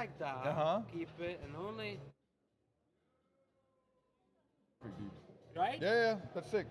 like that. Keep it and only. Right? Yeah, that's sick.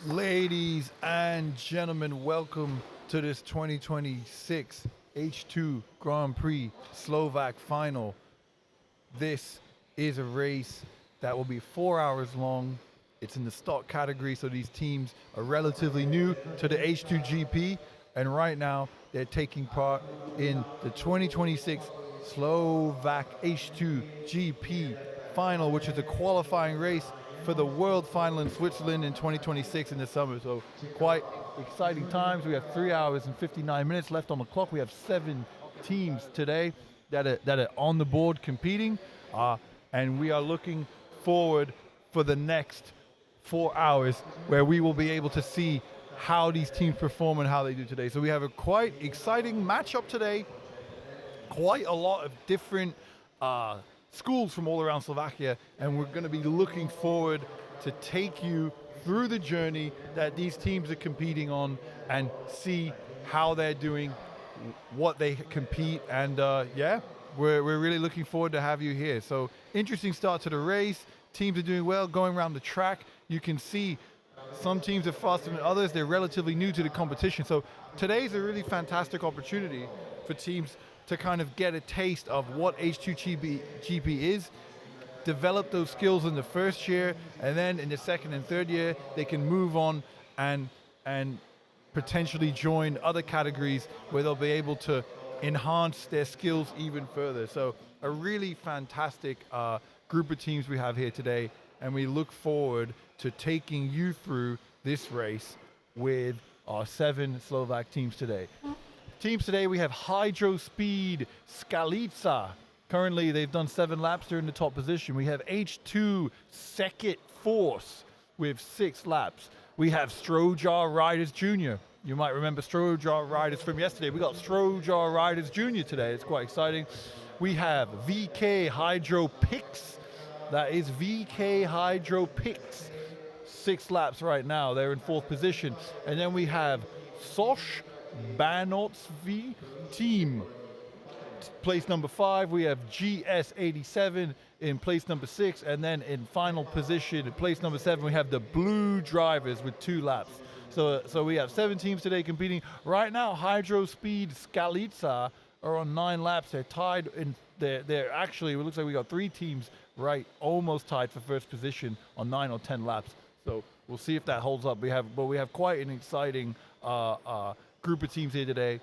Ladies and gentlemen, welcome to this 2026 H2 Grand Prix Slovak final. This is a race that will be 4 hours long. It's in the stock category, so these teams are relatively new to the H2GP, and right now they're taking part in the 2026 Slovak H2GP final, which is a qualifying race for the World Final in Switzerland in 2026 in the summer. So quite exciting times. We have 3 hours and 59 minutes left on the clock. We have 7 teams today that are on the board competing, and we are looking forward for the next 4 hours where we will be able to see how these teams perform and how they do today. So we have a quite exciting matchup today. Quite a lot of different schools from all around Slovakia, and we're going to be looking forward to take you through the journey that these teams are competing on and see how they're doing, what they compete, and yeah, we're really looking forward to have you here. So interesting start to the race. Teams are doing well going around the track. You can see some teams are faster than others. They're relatively new to the competition. So today's a really fantastic opportunity for teams to kind of get a taste of what H2GP is, develop those skills in the first year, and then in the second and third year, they can move on and potentially join other categories where they'll be able to enhance their skills even further. So a really fantastic group of teams we have here today, and we look forward to taking you through this race with our 7 Slovak teams today. Teams today, we have Hydro Speed Skalica. Currently, they've done 7 laps. They're in the top position. We have H2 Second Force with 6 laps. We have Strojar Riders Jr. You might remember Strojar Riders from yesterday. We got Strojar Riders Jr. today. It's quite exciting. We have VK Hydro Pix. That is VK Hydro Pix. 6 laps right now. They're in 4th position. And then we have Sosh Banotsvi Team. Place number 5, we have GS87 in place number 6, and then in final position, in place number 7, we have the Blue Drivers with 2 laps. So we have 7 teams today competing. Right now, Hydro Speed Skalica are on 9 laps. They're tied in. They're actually, it looks like we got 3 teams right, almost tied for first position on 9 or 10 laps. So we'll see if that holds up. We have quite an exciting group of teams here today.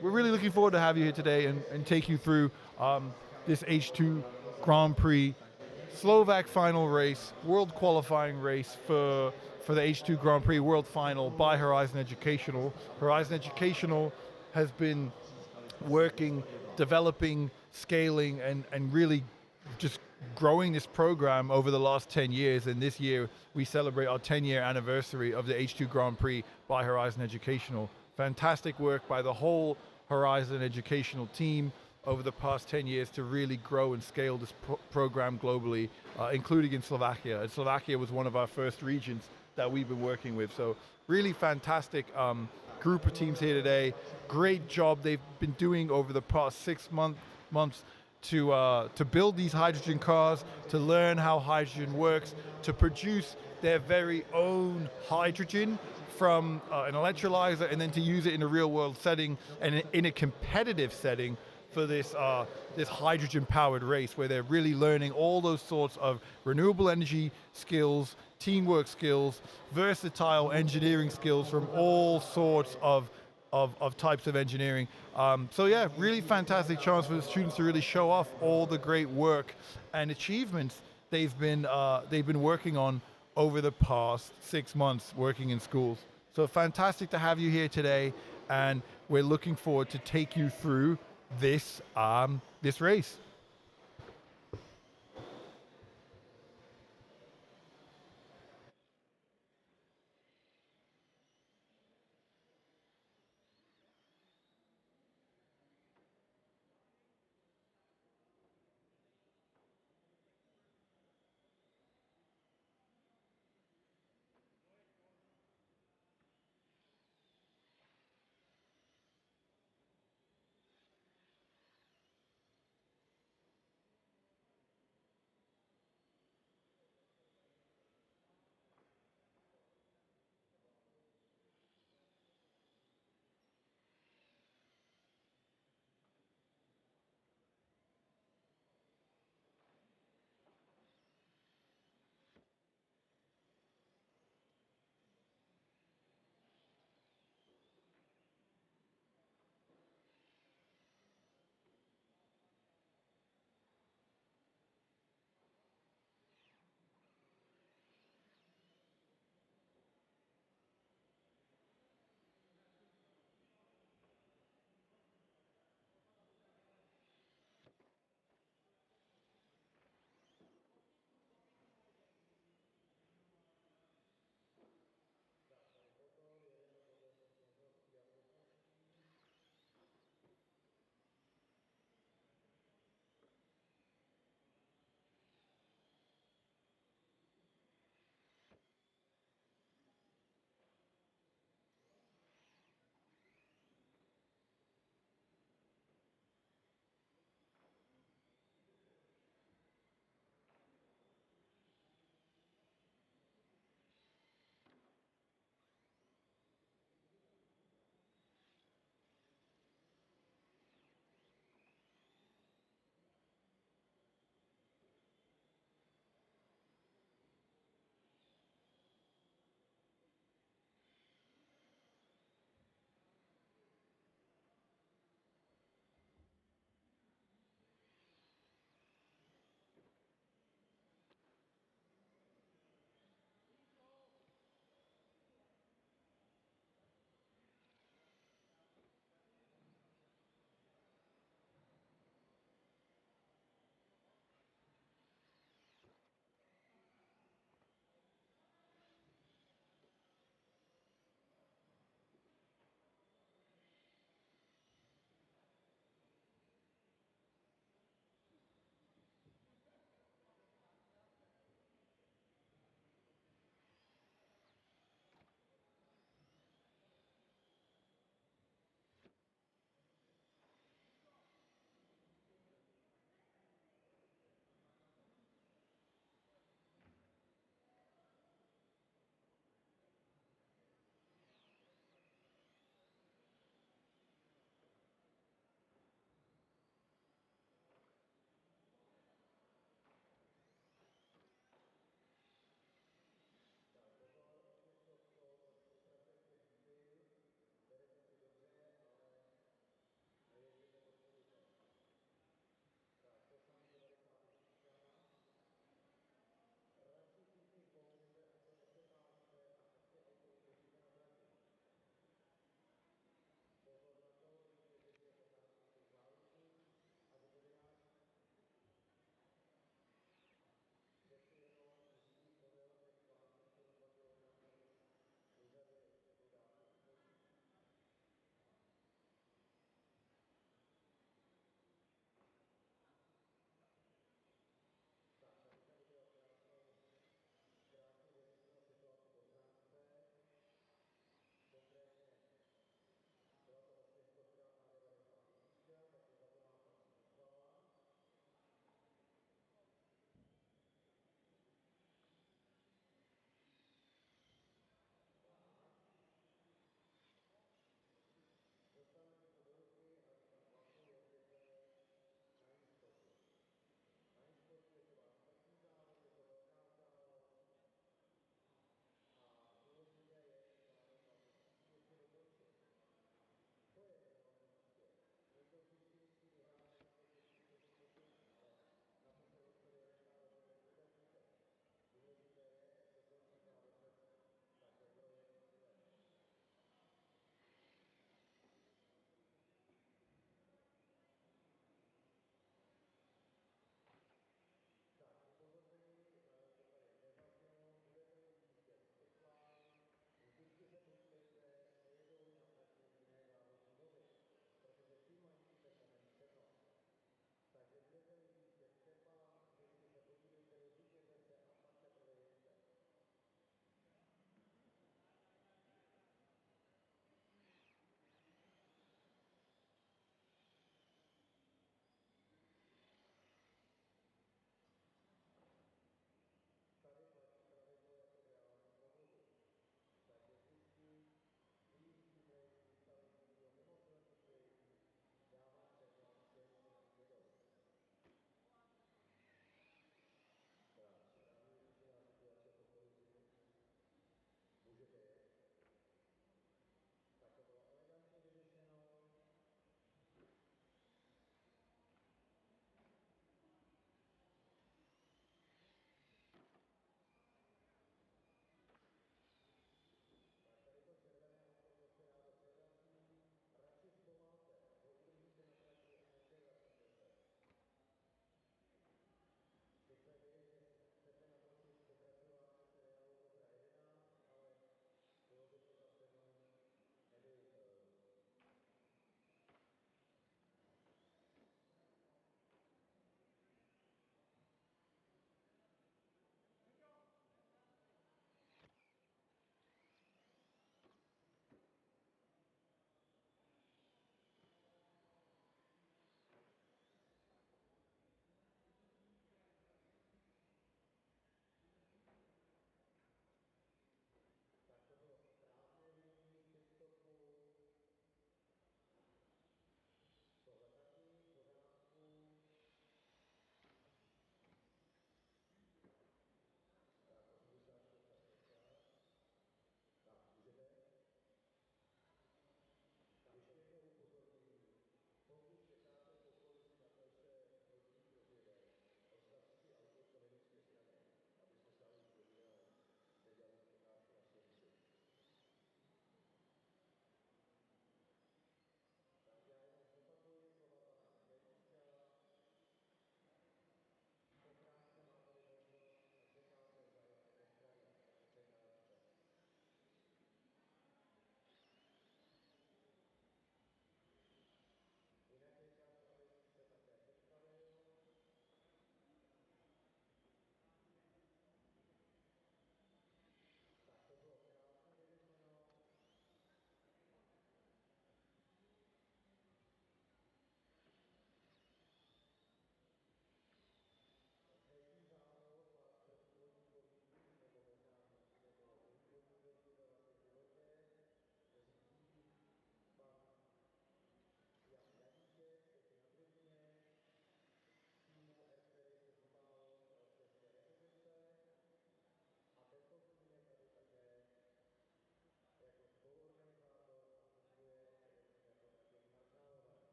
We're really looking forward to have you here today and take you through this H2 Grand Prix Slovak final race, world qualifying race for the H2 Grand Prix World Final by Horizon Educational. Horizon Educational has been working, developing, scaling, and really just growing this program over the last 10 years. And this year we celebrate our 10-year anniversary of the H2 Grand Prix by Horizon Educational. Fantastic work by the whole Horizon Educational team over the past 10 years to really grow and scale this program globally, including in Slovakia. And Slovakia was one of our first regions that we've been working with. So really fantastic group of teams here today. Great job they've been doing over the past 6 months to build these hydrogen cars, to learn how hydrogen works, to produce their very own hydrogen from an electrolyzer, and then to use it in a real world setting and in a competitive setting for this hydrogen powered race, where they're really learning all those sorts of renewable energy skills, teamwork skills, versatile engineering skills from all sorts of types of engineering. So yeah, really fantastic chance for the students to really show off all the great work and achievements they've been working on over the past 6 months working in schools. So fantastic to have you here today, and we're looking forward to take you through this race.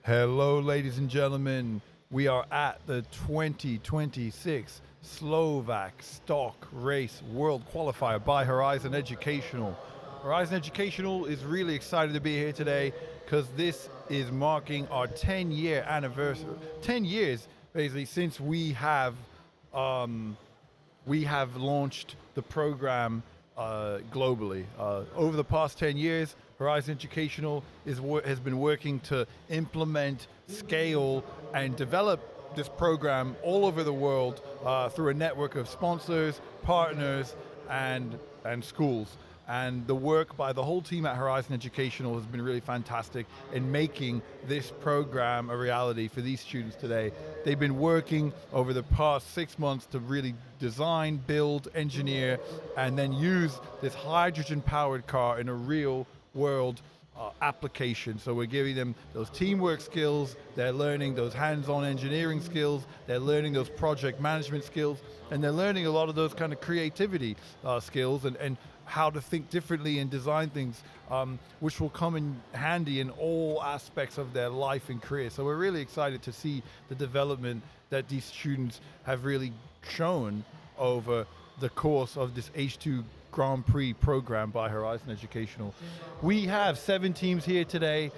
Hello, ladies and gentlemen. We are at the 2026 Slovak Stock Race World Qualifier by Horizon Educational. Horizon Educational is really excited to be here today because this is marking our 10-year anniversary. 10 years, basically, since we have launched the program globally. Over the past 10 years, Horizon Educational has been working to implement, scale, and develop this program all over the world through a network of sponsors, partners, and schools. And the work by the whole team at Horizon Educational has been really fantastic in making this program a reality for these students today. They've been working over the past 6 months to really design, build, engineer, and then use this hydrogen-powered car in a real-world application. So we're giving them those teamwork skills, they're learning those hands-on engineering skills, they're learning those project management skills, and they're learning a lot of those kind of creativity skills and how to think differently and design things, which will come in handy in all aspects of their life and career. So we're really excited to see the development that these students have really shown over the course of this H2 Grand Prix program by Horizon Educational. We have 7 teams here today.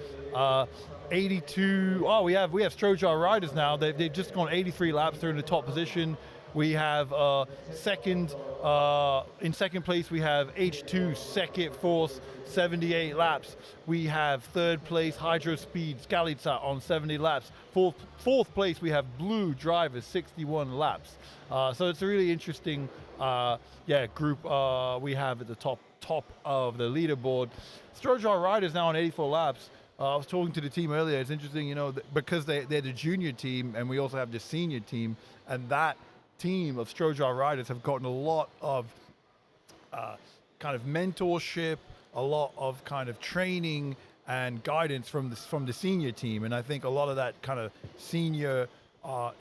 82, we have Strojar riders now. They've just gone 83 laps. They're in the top position. We have in second place, we have H2 Second Force, 78 laps. We have third place, Hydro Speed Skalica on 70 laps. Fourth place, we have Blue Drivers, 61 laps. So it's a really interesting group we have at the top of the leaderboard. Strojar Riders now on 84 laps. I was talking to the team earlier. It's interesting, because they're the junior team and we also have the senior team, and that team of Strojar riders have gotten a lot of kind of mentorship, a lot of kind of training and guidance from the senior team, and I think a lot of that kind of senior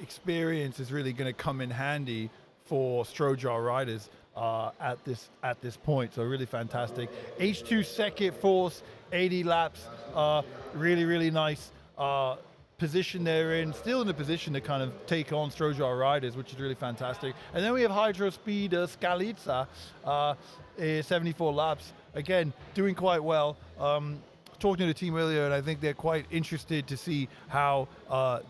experience is really going to come in handy for Strojar riders at this point. So really fantastic. H2 Second Force, 80 laps, really nice position they're in, still in the position to kind of take on Strojar riders, which is really fantastic. And then we have Hydro Speed Skalica, 74 laps, again doing quite well. Talking to the team earlier, and I think they're quite interested to see how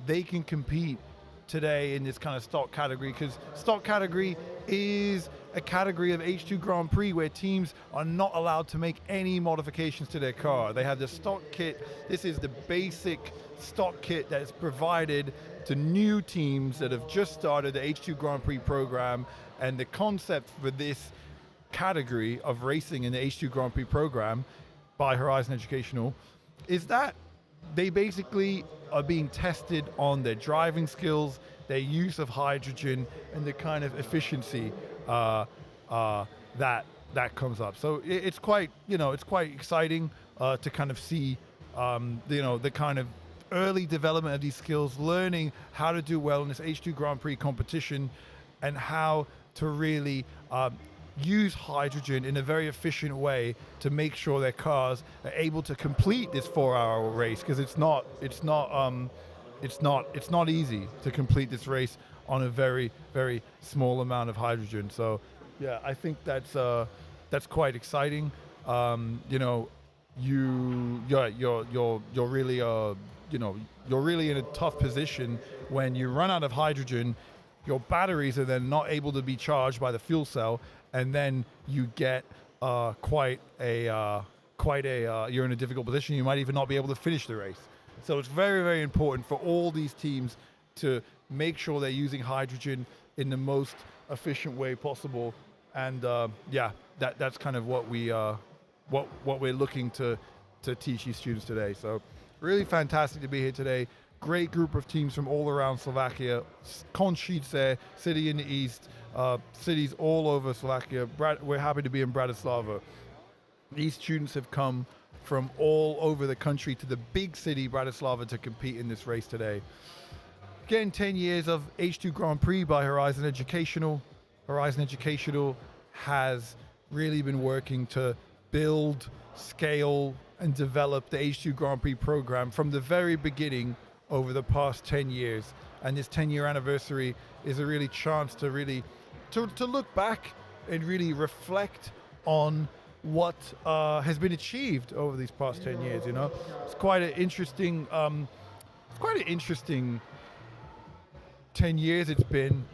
they can compete today in this kind of stock category, because stock category is a category of H2 Grand Prix where teams are not allowed to make any modifications to their car. They have the stock kit. This is the basic stock kit that is provided to new teams that have just started the H2 Grand Prix program, and the concept for this category of racing in the H2 Grand Prix program by Horizon Educational is that they basically are being tested on their driving skills, their use of hydrogen, and the kind of efficiency that comes up. So it's quite exciting to kind of see the kind of early development of these skills, learning how to do well in this H2 Grand Prix competition, and how to really use hydrogen in a very efficient way to make sure their cars are able to complete this 4-hour race, because it's not easy to complete this race on a very small amount of hydrogen. So yeah, I think that's quite exciting. You're really in a tough position when you run out of hydrogen. Your batteries are then not able to be charged by the fuel cell, and then you get you're in a difficult position. You might even not be able to finish the race. So it's very important for all these teams to make sure they're using hydrogen in the most efficient way possible. And that's kind of what we're looking to teach these students today. So really fantastic to be here today. Great group of teams from all around Slovakia. Končice, city in the east, cities all over Slovakia. We're happy to be in Bratislava. These students have come from all over the country to the big city, Bratislava, to compete in this race today. Again, 10 years of H2 Grand Prix by Horizon Educational. Horizon Educational has really been working to build, scale, and develop the H2 Grand Prix program from the very beginning over the past 10 years. And this 10-year anniversary is a really chance to really to look back and really reflect on what has been achieved over these past 10 years. You know, it's quite an interesting 10 years it's been,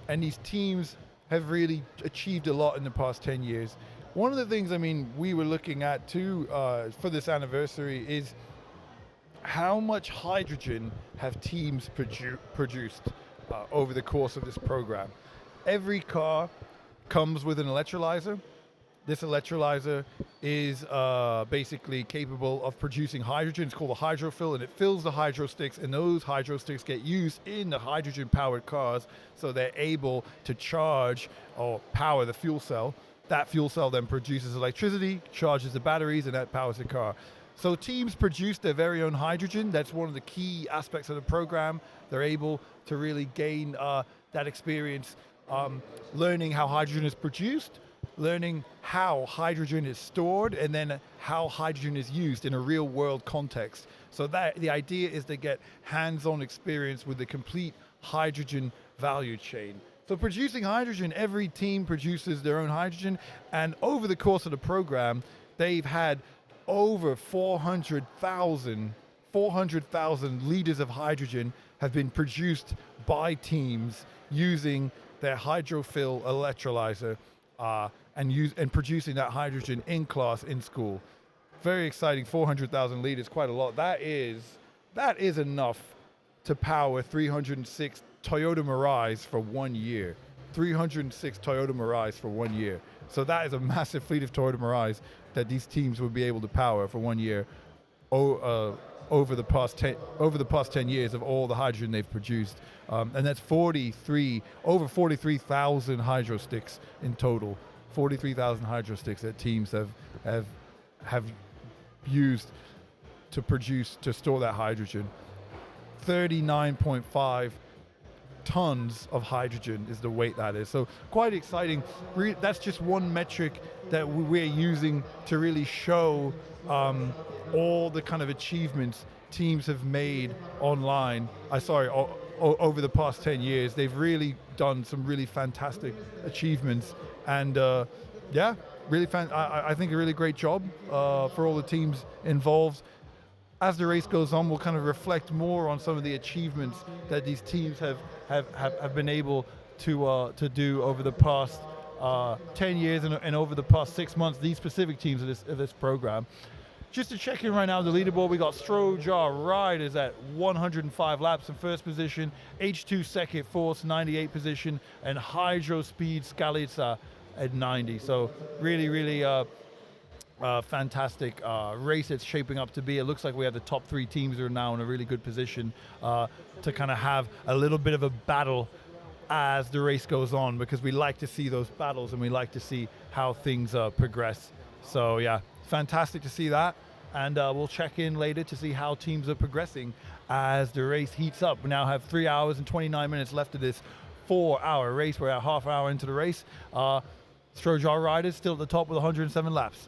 and these teams have really achieved a lot in the past 10 years. One of the things, I mean, we were looking at too for this anniversary is how much hydrogen have teams produced over the course of this program. Every car comes with an electrolyzer. This electrolyzer is basically capable of producing hydrogen. It's called a hydrofill, and it fills the hydro sticks, and those hydro sticks get used in the hydrogen-powered cars, so they're able to charge or power the fuel cell. That fuel cell then produces electricity, charges the batteries, and that powers the car. So teams produce their very own hydrogen. That's one of the key aspects of the program. They're able to really gain that experience, learning how hydrogen is produced, learning how hydrogen is stored, and then how hydrogen is used in a real world context. So that the idea is to get hands-on experience with the complete hydrogen value chain. So producing hydrogen, every team produces their own hydrogen, and over the course of the program, they've had over 400,000 liters of hydrogen have been produced by teams using their hydrofill electrolyzer and producing that hydrogen in class, in school. Very exciting. 400,000 liters, quite a lot. That is enough to power 306 Toyota Mirais for 1 year. 306 Toyota Mirais for 1 year. So that is a massive fleet of Toyota Mirais that these teams would be able to power for 1 year over the past 10 years of all the hydrogen they've produced. And that's over 43,000 hydro sticks in total. 43,000 hydro sticks that teams have used to store that hydrogen. 39.5 tons of hydrogen is the weight that is. So quite exciting. That's just one metric that we're using to really show all the kind of achievements teams have made online. Over the past 10 years, they've really done some really fantastic achievements, and I think a really great job for all the teams involved. As the race goes on, we'll kind of reflect more on some of the achievements that these teams have been able to do over the past 10 years and over the past 6 months, these specific teams of this program. Just to check in right now, the leaderboard, we got Strojar Riders at 105 laps in first position, H2 second, fourth, 98 position, and Hydro Speed Skalica at 90. So really fantastic race it's shaping up to be. It looks like we have the top three teams that are now in a really good position to kind of have a little bit of a battle as the race goes on, because we like to see those battles and we like to see how things progress. So yeah, fantastic to see that. And we'll check in later to see how teams are progressing as the race heats up. We now have 3 hours and 29 minutes left of this 4-hour race. We're at half hour into the race. Strojar Riders still at the top with 107 laps.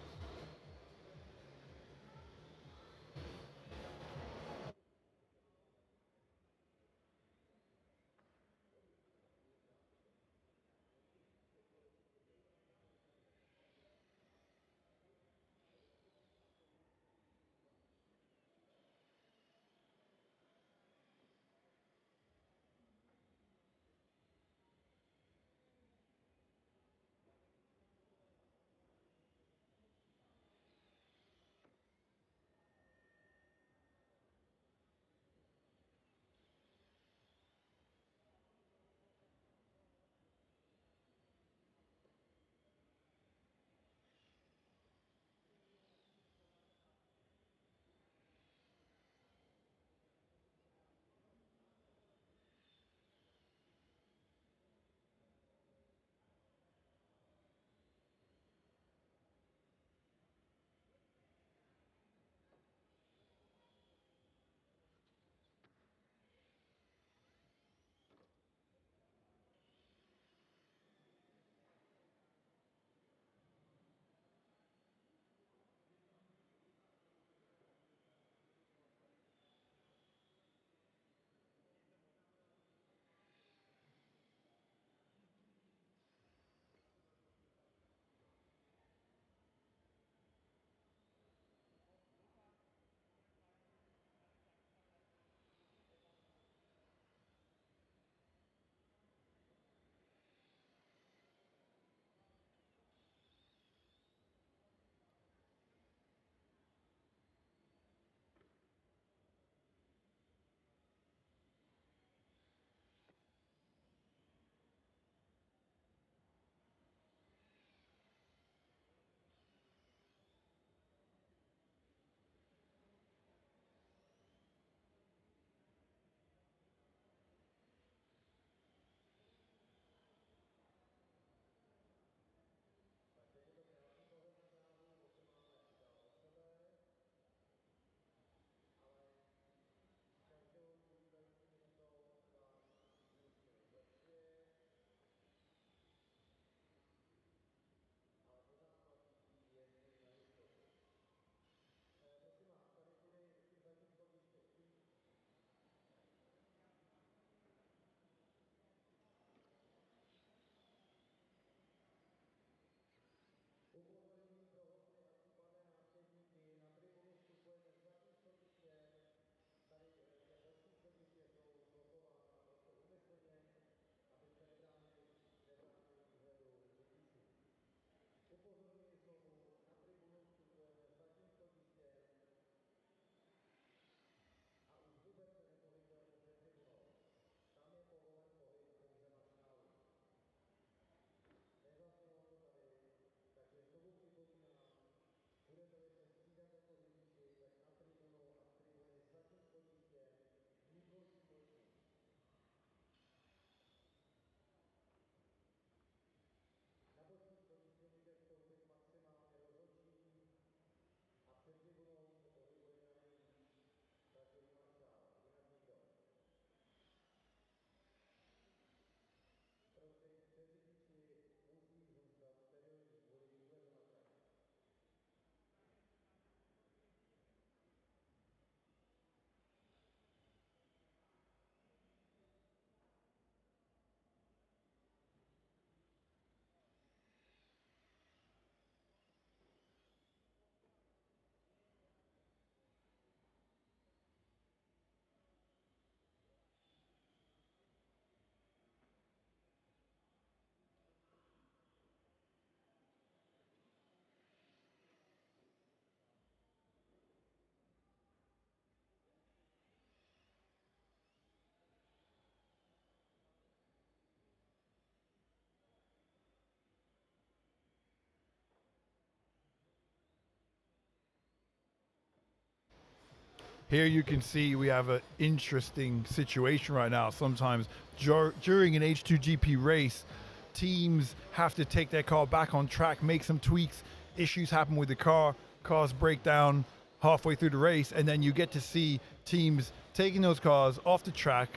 Here you can see we have an interesting situation right now. Sometimes during an H2GP race, teams have to take their car back on track, make some tweaks, issues happen with the car, cars break down halfway through the race, and then you get to see teams taking those cars off the track,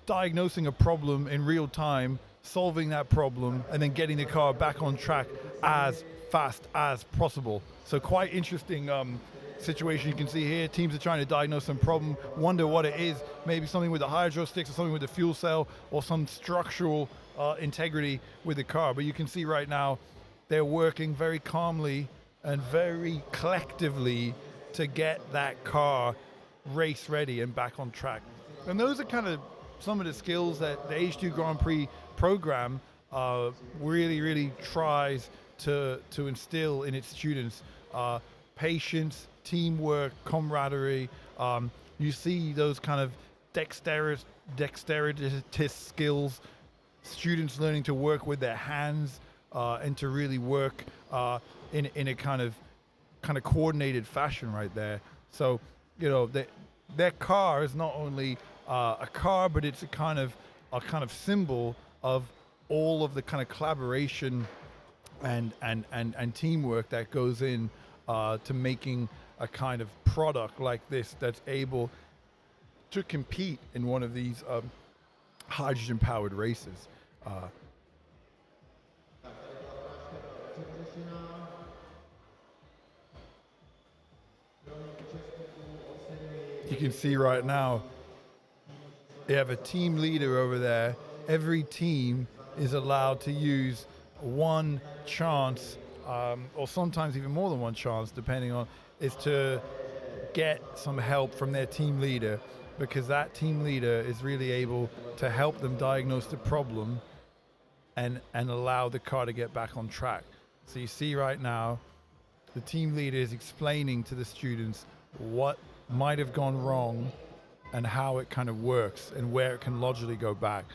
diagnosing a problem in real time, solving that problem, and then getting the car back on track as fast as possible. So quite interesting situation you can see here. Teams are trying to diagnose some problem, wonder what it is, maybe something with the hydro sticks or something with the fuel cell or some structural integrity with the car. But you can see right now they're working very calmly and very collectively to get that car race ready and back on track. And those are kind of some of the skills that the H2 Grand Prix program really tries to instill in its students. Patience, teamwork, camaraderie. You see those kind of dexterous skills, students learning to work with their hands and to really work in a kind of coordinated fashion right there. So, you know, their car is not only a car, but it's a kind of symbol of all of the kind of collaboration and teamwork that goes in to making a kind of product like this that's able to compete in one of these hydrogen-powered races. You can see right now, they have a team leader over there. Every team is allowed to use one chance, or sometimes even more than one chance, depending on, is to get some help from their team leader, because that team leader is really able to help them diagnose the problem and allow the car to get back on track. So you see right now, the team leader is explaining to the students what might have gone wrong and how it kind of works and where it can logically go back.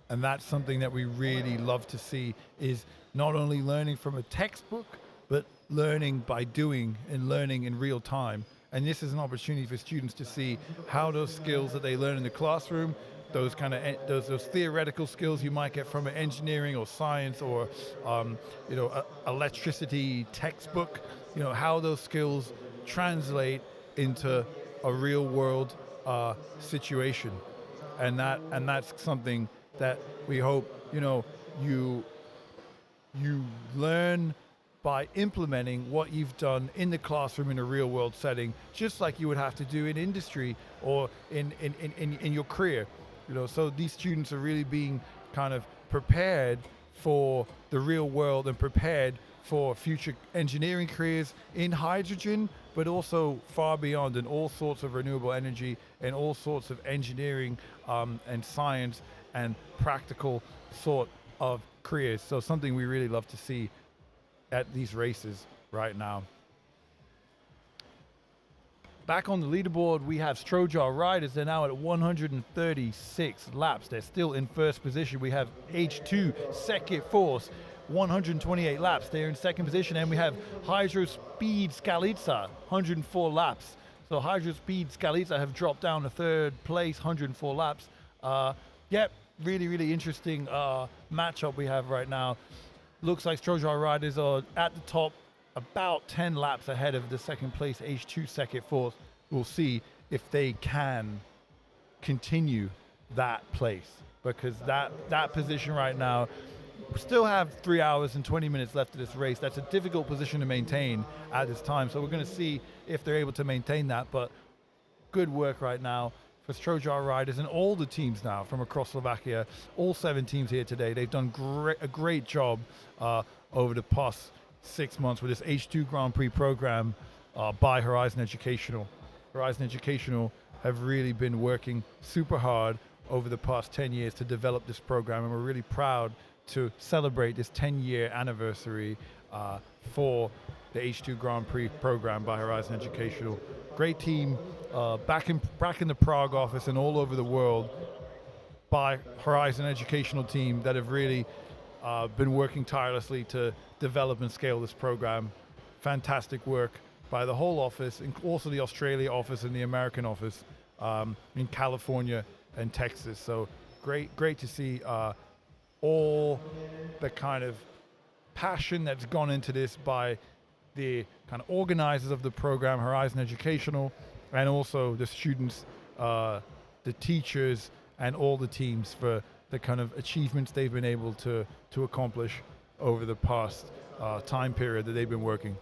And that's something that we really love to see, is not only learning from a textbook, but learning by doing and learning in real time. And this is an opportunity for students to see how those skills that they learn in the classroom, those kind of those theoretical skills you might get from an engineering or science or electricity textbook, you know, how those skills translate into a real world situation. And that's something that we hope, you know, you learn by implementing what you've done in the classroom in a real world setting, just like you would have to do in industry or in your career. You know, so these students are really being kind of prepared for the real world and prepared for future engineering careers in hydrogen, but also far beyond, in all sorts of renewable energy and all sorts of engineering and science and practical sort of careers. So something we really love to see at these races right now. Back on the leaderboard, we have Strojar Riders. They're now at 136 laps. They're still in first position. We have H2 Second Force, 128 laps. They're in second position. And we have Hydro Speed Skalica, 104 laps. So Hydro Speed Skalica have dropped down to third place, 104 laps. Yep, really interesting matchup we have right now. Looks like Strojar Riders are at the top, about 10 laps ahead of the second place H2 Second Force. We'll see if they can continue that place, because that position right now, we still have 3 hours and 20 minutes left of this race. That's a difficult position to maintain at this time. So we're going to see if they're able to maintain that. But good work right now for Strojar Riders and all the teams now from across Slovakia. All 7 teams here today. They've done a great job over the past 6 months with this H2 Grand Prix program by Horizon Educational. Horizon Educational have really been working super hard over the past 10 years to develop this program, and we're really proud to celebrate this 10-year anniversary for the H2 Grand Prix program by Horizon Educational. Great team back in the Prague office and all over the world by Horizon Educational team that have really been working tirelessly to develop and scale this program. Fantastic work by the whole office, and also the Australia office and the American office in California and Texas. So great to see all the kind of passion that's gone into this by the kind of organizers of the program, Horizon Educational, and also the students, the teachers, and all the teams for the kind of achievements they've been able to accomplish over the past time period that they've been working.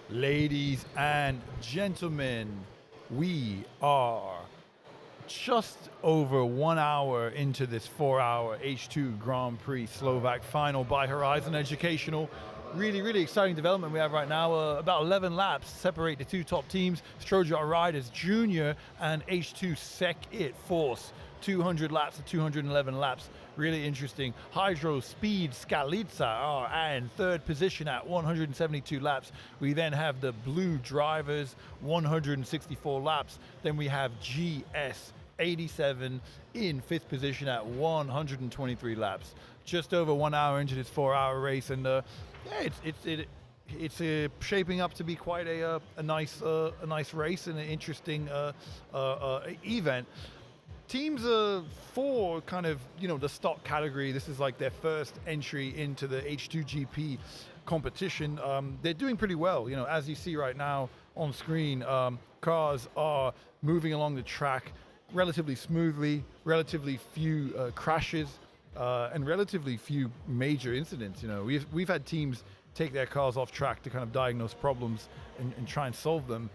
Ladies and gentlemen, we are just over 1 hour into this 4-hour H2 Grand Prix Slovak final by Horizon Educational. Really exciting development we have right now. About 11 laps separate the two top teams. Stroja Riders Junior and H2 Sec It Force. 200 laps to 211 laps. Really interesting. Hydro Speed Skalica are in third position at 172 laps. We then have the Blue Drivers, 164 laps. Then we have GS 87 in fifth position at 123 laps. Just over 1 hour into this 4-hour race, and it's shaping up to be quite a nice race and an interesting event. Teams for kind of, the stock category, this is like their first entry into the H2GP competition. They're doing pretty well. As you see right now on screen, cars are moving along the track relatively smoothly, relatively few crashes, and relatively few major incidents. We've had teams take their cars off track to kind of diagnose problems and try and solve them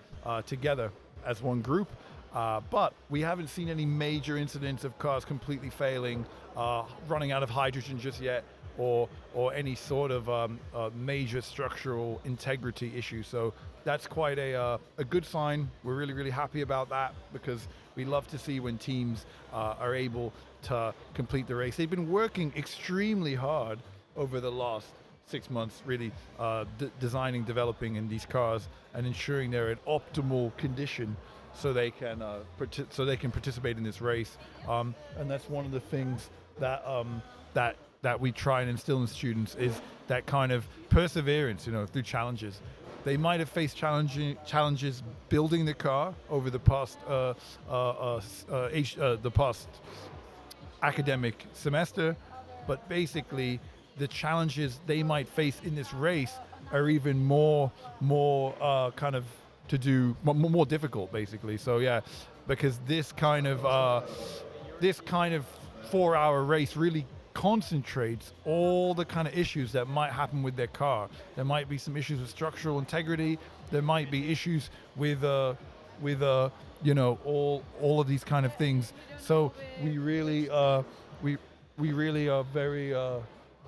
together as one group. But we haven't seen any major incidents of cars completely failing, running out of hydrogen just yet, or any sort of major structural integrity issue. So that's quite a good sign. We're really happy about that, because we love to see when teams are able to complete the race. They've been working extremely hard over the last 6 months, really designing, developing in these cars and ensuring they're in optimal condition so they can participate in this race, and that's one of the things that we try and instill in students, is that kind of perseverance, through challenges. They might have faced challenges building the car over the past academic semester, but basically the challenges they might face in this race are even more kind of to do more difficult, basically. So yeah, because this kind of 4-hour race really concentrates all the kind of issues that might happen with their car. There might be some issues with structural integrity. There might be issues with all of these kind of things. So we really are very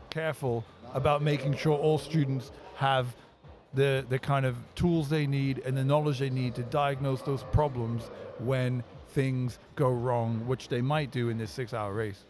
careful about making sure all students have the kind of tools they need and the knowledge they need to diagnose those problems when things go wrong, which they might do in this 6-hour race.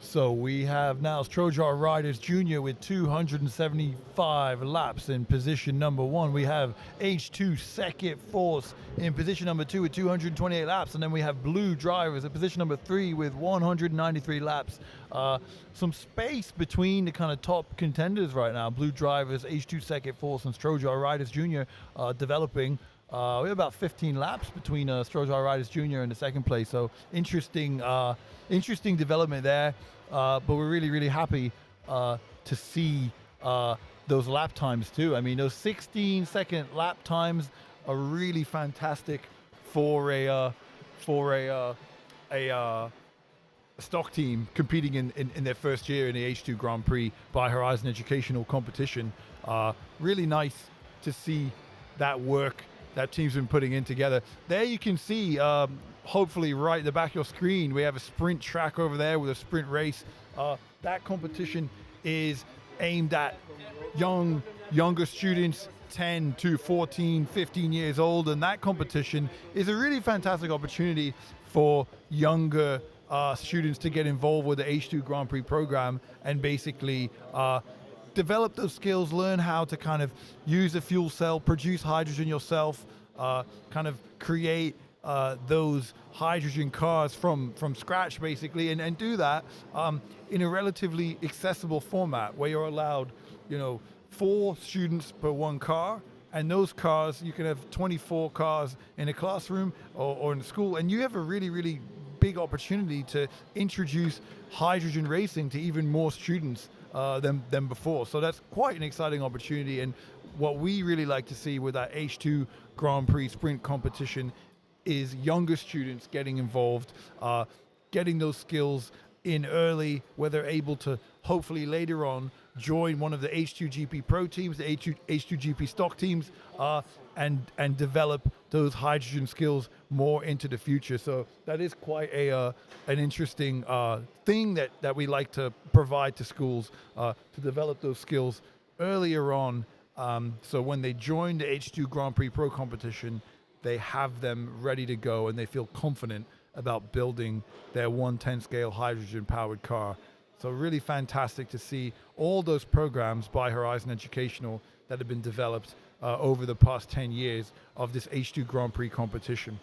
So we have now Strojar Riders Jr. with 275 laps in position number 1. We have H2 Second Force in position number 2 with 228 laps. And then we have Blue Drivers at position number 3 with 193 laps. Some space between the kind of top contenders right now. Blue Drivers, H2 Second Force, and Strojar Riders Jr. Developing. We have about 15 laps between Strojar Riders Jr. and the second place. So interesting development there. But we're really, really happy to see those lap times too. I mean, those 16-second lap times are really fantastic for a stock team competing in their first year in the H2 Grand Prix by Horizon Educational Competition. Really nice to see that work that team's been putting in together. There you can see, hopefully right at the back of your screen, we have a sprint track over there with a sprint race. That competition is aimed at younger students, 10 to 14, 15 years old, and that competition is a really fantastic opportunity for younger students to get involved with the H2 Grand Prix program and basically develop those skills, learn how to kind of use a fuel cell, produce hydrogen yourself, kind of create those hydrogen cars from scratch basically, and do that in a relatively accessible format where you're allowed, 4 students per 1 car. And those cars, you can have 24 cars in a classroom or in a school, and you have a really, really big opportunity to introduce hydrogen racing to even more students than before. So that's quite an exciting opportunity, and what we really like to see with that H2 Grand Prix sprint competition is younger students getting involved, getting those skills in early, where they're able to hopefully later on join one of the H2GP Pro teams, the H2GP stock teams, and develop those hydrogen skills more into the future. So that is quite an interesting thing that we like to provide to schools, to develop those skills earlier on. So when they join the H2 Grand Prix Pro competition, they have them ready to go and they feel confident about building their 1/10 scale hydrogen powered car. So really fantastic to see all those programs by Horizon Educational that have been developed over the past 10 years of this H2 Grand Prix competition.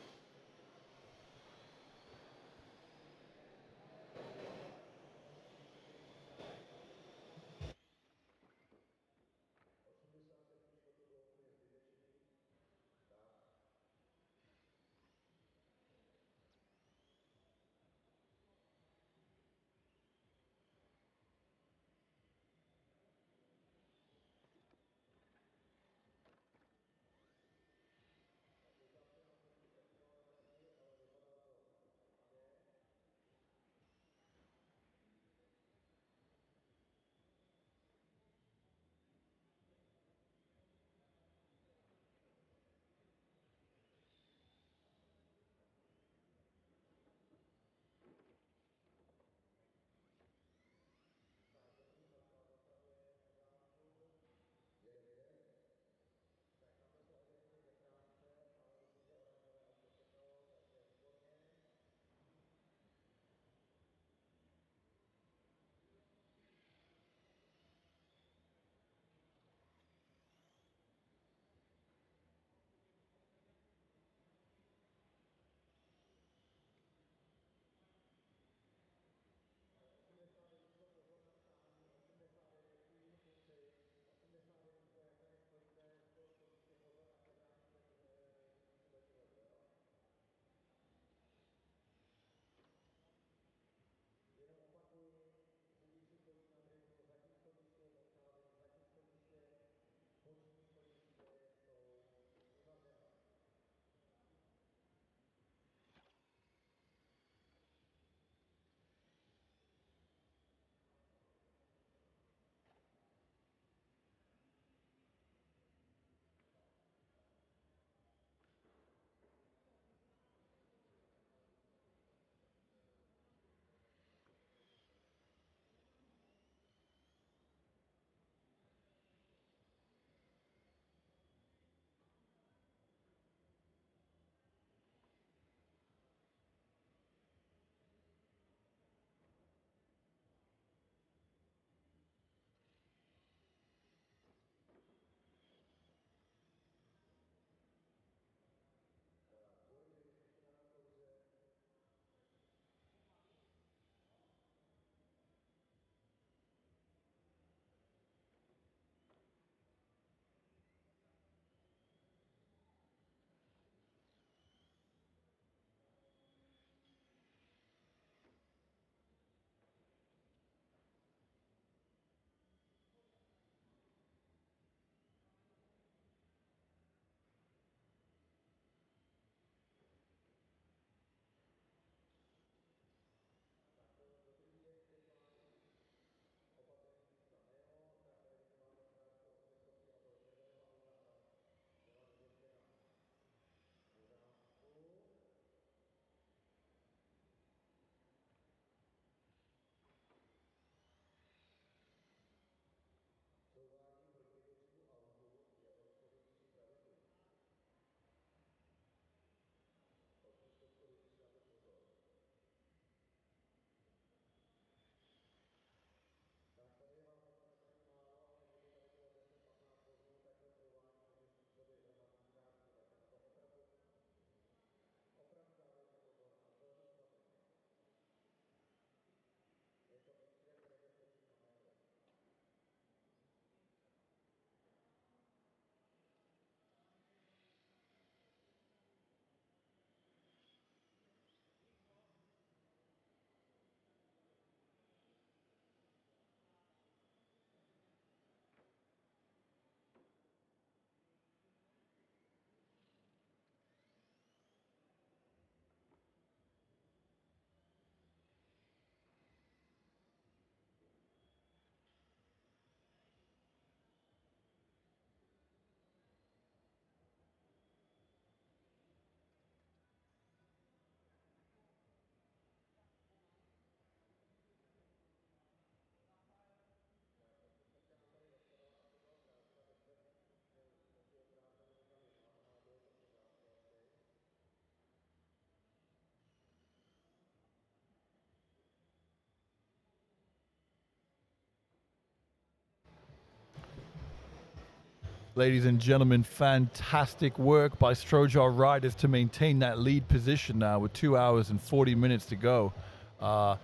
Ladies and gentlemen, fantastic work by Strojar riders to maintain that lead position now with 2 hours and 40 minutes to go. Well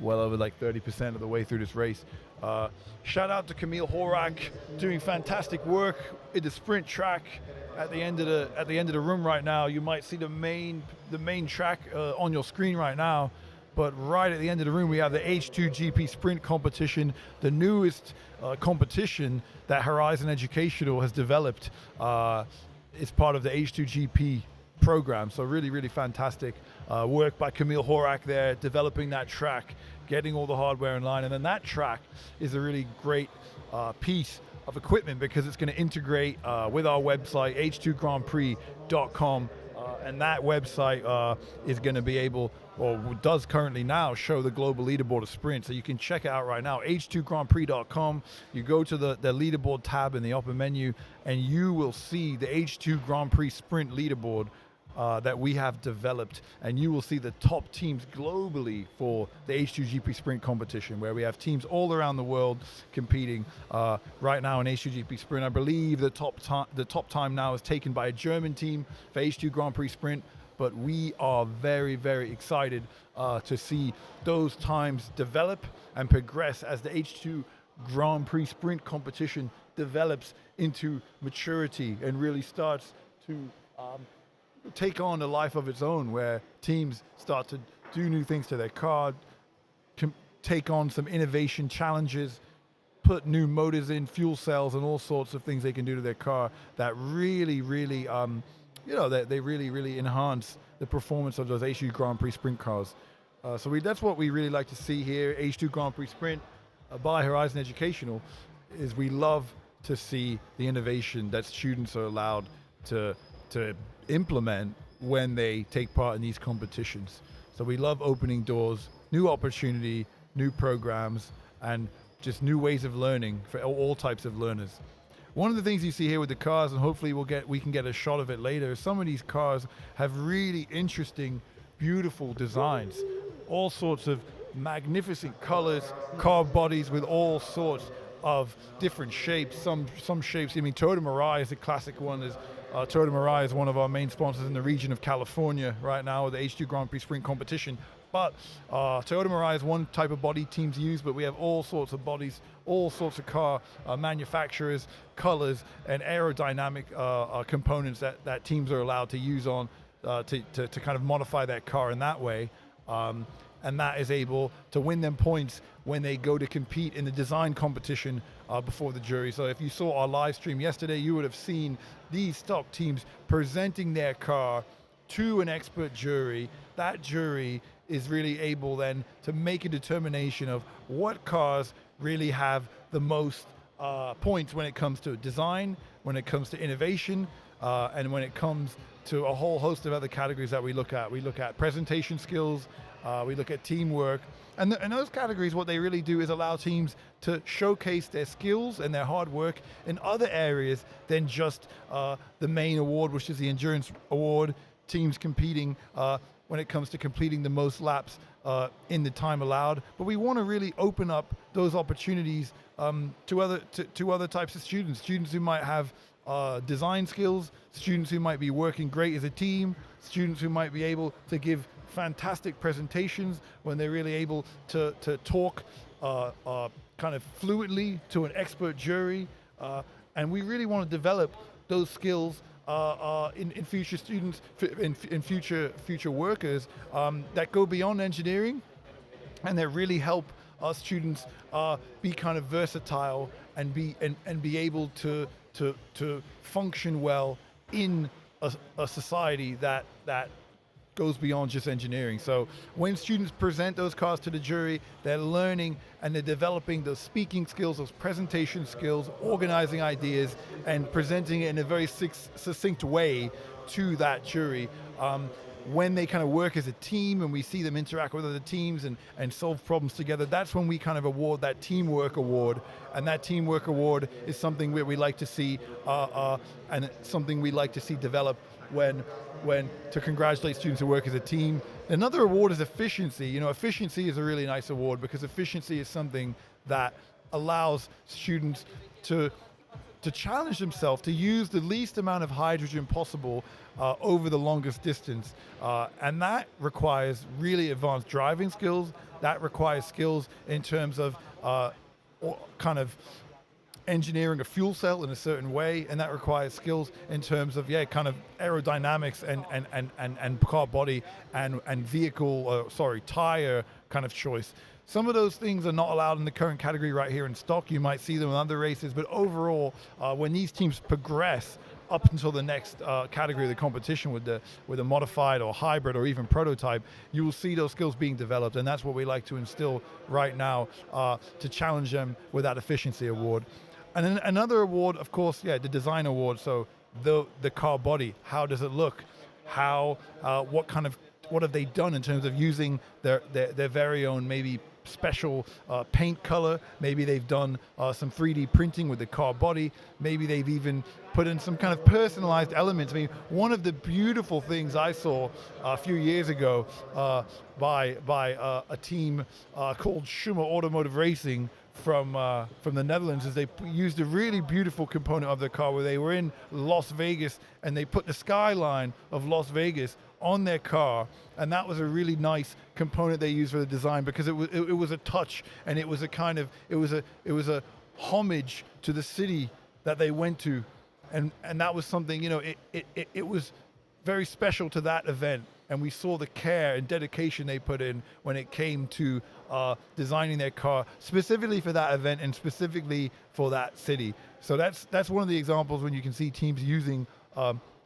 over like 30% of the way through this race. Shout out to Camille Horak doing fantastic work in the sprint track at the end of the room right now. You might see the main track on your screen right now. But right at the end of the room, we have the H2GP Sprint competition, the newest competition that Horizon Educational has developed. It's part of the H2GP program. So really, really fantastic work by Camille Horak there, developing that track, getting all the hardware in line. And then that track is a really great piece of equipment because it's going to integrate with our website, H2grandprix.com. And that website is going to be able, or does currently now, show the global leaderboard of sprint. So you can check it out right now, H2grandprix.com. You go to the leaderboard tab in the upper menu, and you will see the H2 Grand Prix sprint leaderboard that we have developed, and you will see the top teams globally for the H2GP Sprint competition, where we have teams all around the world competing right now in H2GP Sprint. I believe the top time now is taken by a German team for H2 Grand Prix Sprint, but we are very, very excited to see those times develop and progress as the H2 Grand Prix Sprint competition develops into maturity and really starts to take on a life of its own, where teams start to do new things to their car, take on some innovation challenges, put new motors in, fuel cells, and all sorts of things they can do to their car that really, really, they really enhance the performance of those H2 Grand Prix Sprint cars. That's what we really like to see here. H2 Grand Prix Sprint by Horizon Educational is we love to see the innovation that students are allowed to implement when they take part in these competitions. So we love opening doors, new opportunity, new programs, and just new ways of learning for all types of learners. One of the things you see here with the cars, and hopefully we can get a shot of it later, is some of these cars have really interesting, beautiful designs, all sorts of magnificent colors, car bodies with all sorts of different shapes. Some shapes, I mean, Toyota Mirai is a classic one. Toyota Mirai is one of our main sponsors in the region of California right now with the H2 Grand Prix Sprint competition. But Toyota Mirai is one type of body teams use, but we have all sorts of bodies, all sorts of car manufacturers, colors, and aerodynamic components that teams are allowed to use on to kind of modify that car in that way. And that is able to win them points when they go to compete in the design competition before the jury. So if you saw our live stream yesterday, you would have seen these stock teams presenting their car to an expert jury. That jury is really able then to make a determination of what cars really have the most points when it comes to design, when it comes to innovation, and when it comes to a whole host of other categories that we look at. We look at presentation skills, we look at teamwork, and those categories, what they really do is allow teams to showcase their skills and their hard work in other areas than just the main award, which is the endurance award. Teams competing when it comes to completing the most laps in the time allowed. But we want to really open up those opportunities to other types of students who might have design skills, students who might be working great as a team, students who might be able to give fantastic presentations when they're really able to talk kind of fluently to an expert jury. And we really want to develop those skills in future students, in future workers that go beyond engineering, and that really help our students be kind of versatile and be able to function well in a society that goes beyond just engineering. So when students present those cars to the jury, they're learning and they're developing those speaking skills, those presentation skills, organizing ideas, and presenting it in a very succinct way to that jury. When they kind of work as a team and we see them interact with other teams and solve problems together, that's when we kind of award that teamwork award. And that teamwork award is something we like to see and something we like to see develop when to congratulate students who work as a team. Another award is efficiency. You know, efficiency is a really nice award because efficiency is something that allows students to to challenge themselves to use the least amount of hydrogen possible over the longest distance. And that requires really advanced driving skills. That requires skills in terms of kind of engineering a fuel cell in a certain way, and that requires skills in terms of kind of aerodynamics and car body and vehicle tire kind of choice. Some of those things are not allowed in the current category right here in stock. You might see them in other races, but overall, when these teams progress up until the next category of the competition with a modified or hybrid or even prototype, you will see those skills being developed, and that's what we like to instill right now to challenge them with that efficiency award. And then another award, of course, the design award. So the car body, how does it look? What have they done in terms of using their very own maybe special paint color? Maybe they've done some 3D printing with the car body. Maybe they've even put in some kind of personalized elements. I mean, one of the beautiful things I saw a few years ago by a team called Schumer Automotive Racing from the Netherlands is they used a really beautiful component of their car where they were in Las Vegas and they put the skyline of Las Vegas on their car, and that was a really nice component they used for the design because it was a touch, and it was a homage to the city that they went to, and that was something, it was very special to that event, and we saw the care and dedication they put in when it came to designing their car specifically for that event and specifically for that city. So that's one of the examples when you can see teams using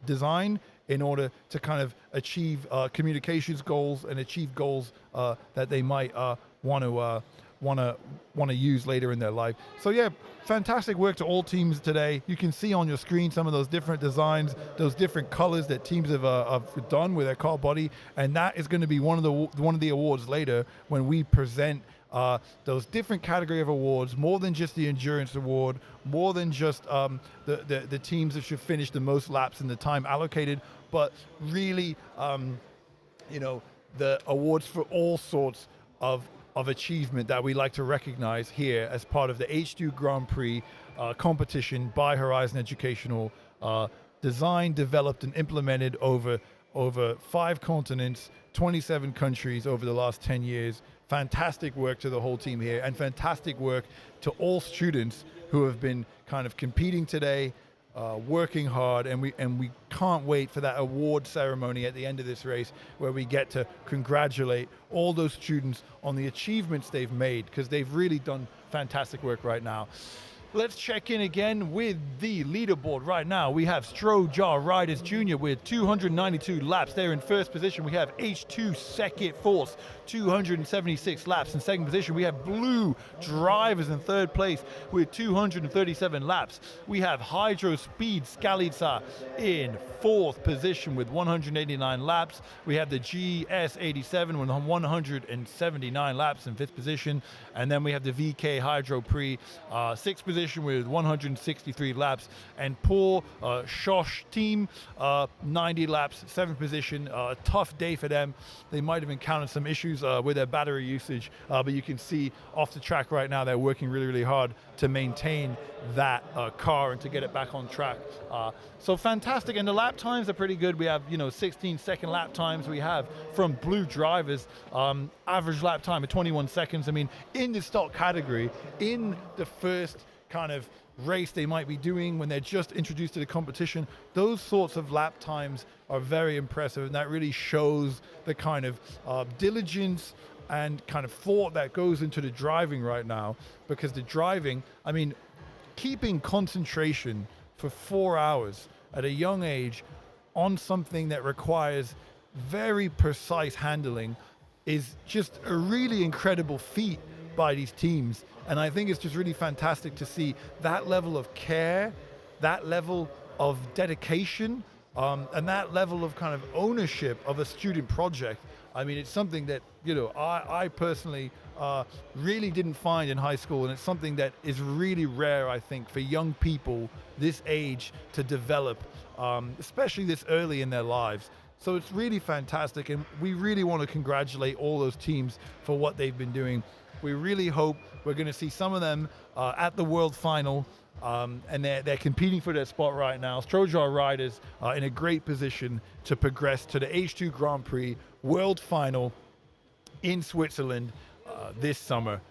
design in order to kind of achieve communications goals and achieve goals that they might want to use later in their life. So fantastic work to all teams today. You can see on your screen some of those different designs, those different colors that teams have done with their car body, and that is going to be one of the awards later when we present those different category of awards, more than just the endurance award, more than just the teams that should finish the most laps in the time allocated, but really, the awards for all sorts of achievement that we like to recognize here as part of the H2 Grand Prix competition by Horizon Educational, designed, developed, and implemented over 5 continents, 27 countries over the last 10 years. Fantastic work to the whole team here, and fantastic work to all students who have been kind of competing today, working hard, and we can't wait for that award ceremony at the end of this race where we get to congratulate all those students on the achievements they've made, because they've really done fantastic work right now. Let's check in again with the leaderboard right now. We have Strojar Riders Jr. with 292 laps. They're in first position. We have H2 Second Force, 276 laps. In second position, we have Blue Drivers in third place with 237 laps. We have Hydro Speed Skalica in fourth position with 189 laps. We have the GS87 with 179 laps in fifth position. And then we have the VK Hydro Prix, sixth position with 163 laps, and poor Shosh team, 90 laps, seventh position. Tough day for them. They might have encountered some issues with their battery usage, but you can see off the track right now they're working really, really hard to maintain that car and to get it back on track. So fantastic, and the lap times are pretty good. We have 16-second lap times. We have from Blue Drivers, average lap time of 21 seconds. I mean, in the stock category, in the first kind of race they might be doing when they're just introduced to the competition, those sorts of lap times are very impressive, and that really shows the kind of diligence and kind of thought that goes into the driving right now. Because the driving, I mean, keeping concentration for 4 hours at a young age on something that requires very precise handling is just a really incredible feat by these teams. And I think it's just really fantastic to see that level of care, that level of dedication, and that level of kind of ownership of a student project. I mean, it's something that, I personally really didn't find in high school, and it's something that is really rare, I think, for young people this age to develop, especially this early in their lives. So it's really fantastic, and we really want to congratulate all those teams for what they've been doing. We really hope we're going to see some of them at the World Final and they're competing for their spot right now. Strojar riders are in a great position to progress to the H2 Grand Prix World Final in Switzerland this summer.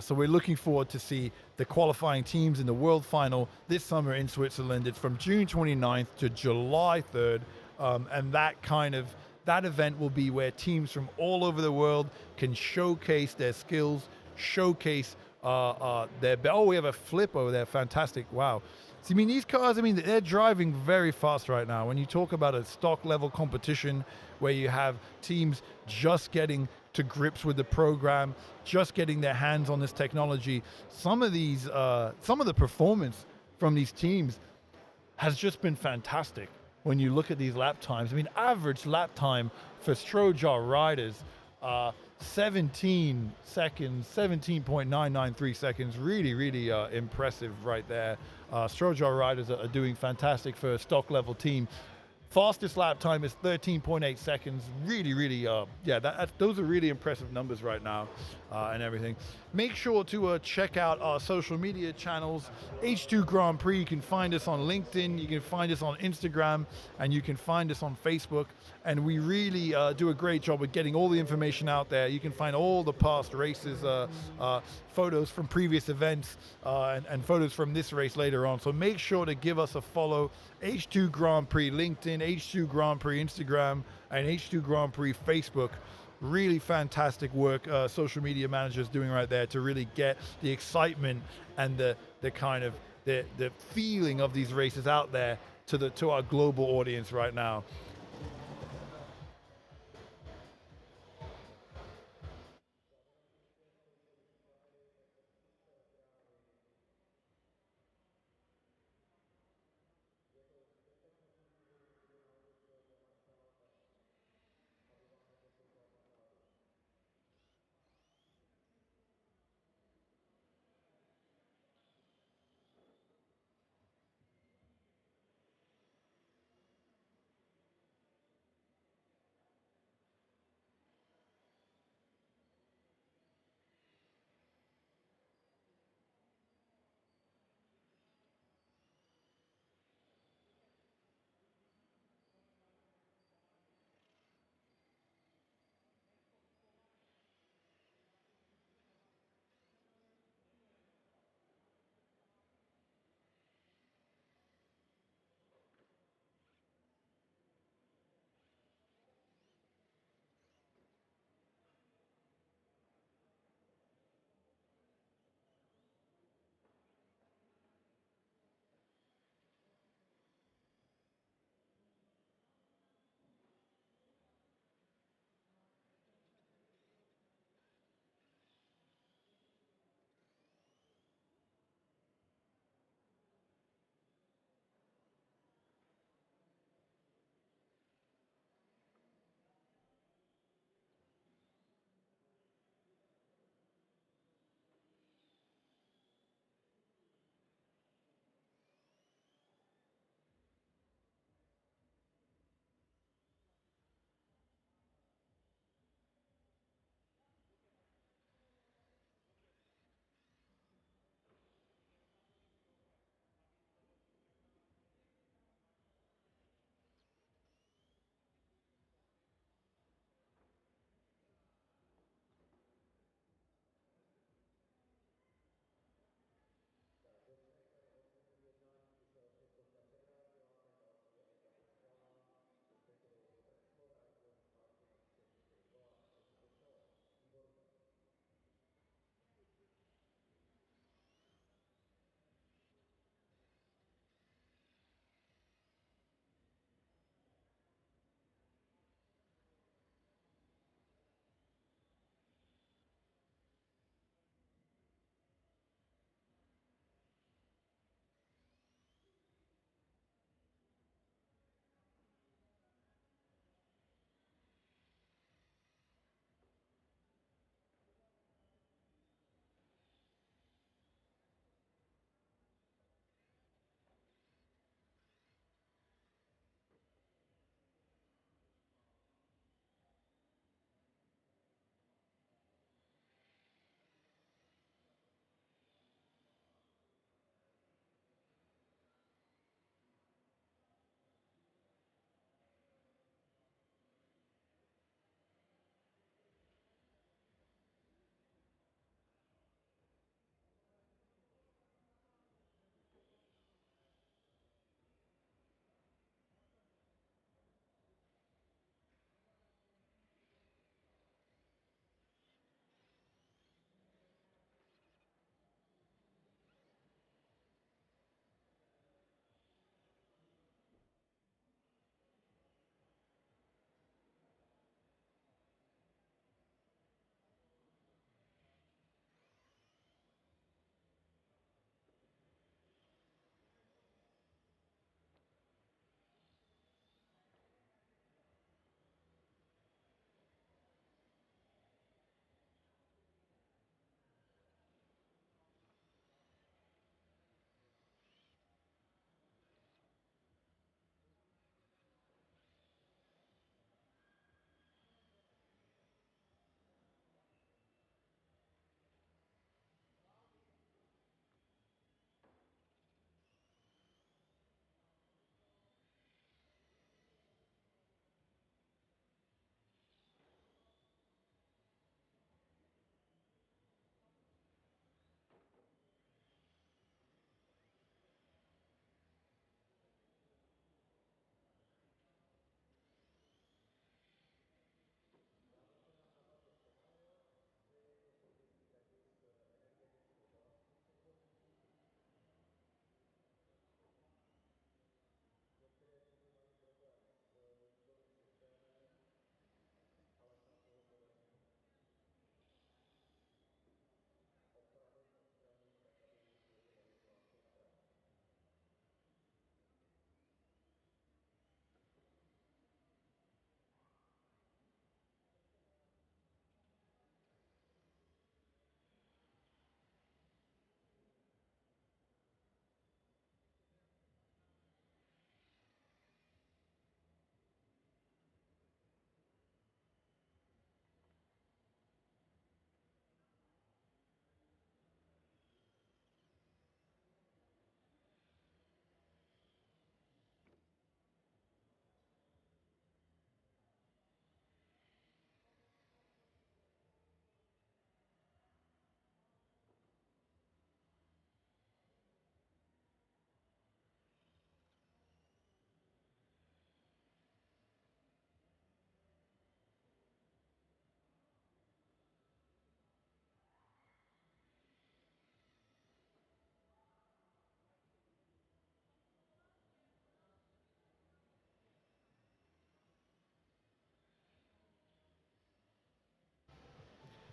So we're looking forward to see the qualifying teams in the World Final this summer in Switzerland. It's from June 29th to July 3rd, and that event will be where teams from all over the world can showcase their skills, showcase we have a flip over there, fantastic, wow. So, I mean, these cars, they're driving very fast right now. When you talk about a stock level competition where you have teams just getting to grips with the program, just getting their hands on this technology, some of the performance from these teams has just been fantastic. When you look at these lap times, average lap time for Strojar riders, 17 seconds, 17.993 seconds, really impressive right there. Strojar riders are doing fantastic for a stock level team. Fastest lap time is 13.8 seconds. Really, those are really impressive numbers right now and everything. Make sure to check out our social media channels. H2 Grand Prix, you can find us on LinkedIn, you can find us on Instagram, and you can find us on Facebook. And we really do a great job of getting all the information out there. You can find all the past races, photos from previous events, and photos from this race later on. So make sure to give us a follow. H2 Grand Prix LinkedIn, H2 Grand Prix Instagram, and H2 Grand Prix Facebook. Really fantastic work social media managers doing right there to really get the excitement and the kind of the feeling of these races out there to our global audience right now.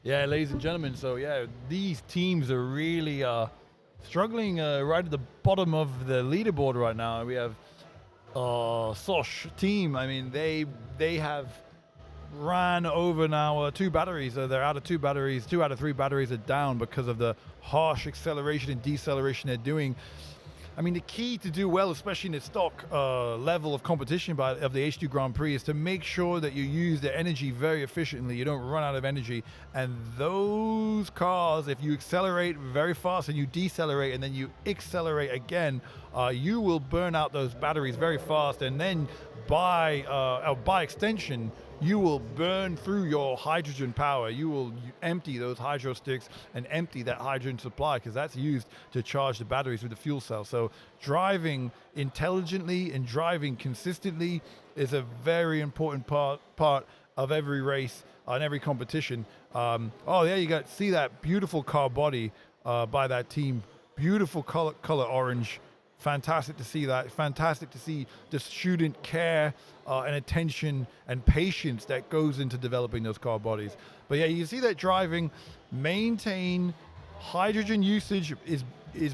Yeah, ladies and gentlemen, so yeah, these teams are really struggling right at the bottom of the leaderboard right now. We have Sosh team. I mean, they have ran over now 2 batteries. They're out of 2 batteries. 2 out of 3 batteries are down because of the harsh acceleration and deceleration they're doing. I mean, the key to do well, especially in the stock level of competition of the H2 Grand Prix, is to make sure that you use the energy very efficiently. You don't run out of energy. And those cars, if you accelerate very fast and you decelerate and then you accelerate again, you will burn out those batteries very fast. And then by extension, you will burn through your hydrogen power. You will empty those hydro sticks and empty that hydrogen supply, because that's used to charge the batteries with the fuel cell. So driving intelligently and driving consistently is a very important part of every race and every competition. There you go. See that beautiful car body by that team. Beautiful color orange. Fantastic to see that. Fantastic to see the student care and attention and patience that goes into developing those car bodies. But yeah, you see that driving, maintain hydrogen usage is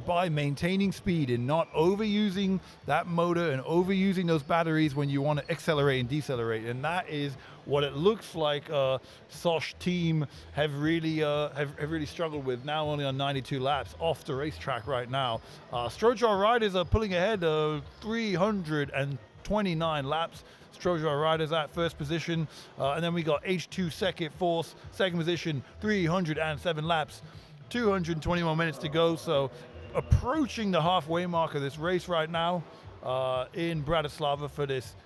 by maintaining speed and not overusing that motor and overusing those batteries when you want to accelerate and decelerate. And that is what it looks like Sosh team have really struggled with, now only on 92 laps off the racetrack right now. Strojar Riders are pulling ahead 329 laps. Strojar Riders at first position, and then we got H2 second position, 307 laps, 221 minutes to go. So approaching the halfway mark of this race right now in Bratislava for this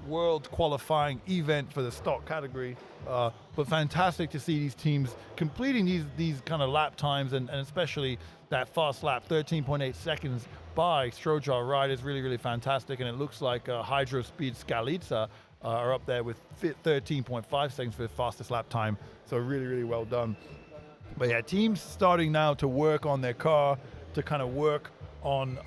world qualifying event for the stock category. But fantastic to see these teams completing these kind of lap times, and especially that fast lap, 13.8 seconds by Strojar Riders, really, really fantastic. And it looks like Hydro Speed Skalica are up there with 13.5 seconds for the fastest lap time. So really, really well done. But yeah, teams starting now to work on their car, to kind of work on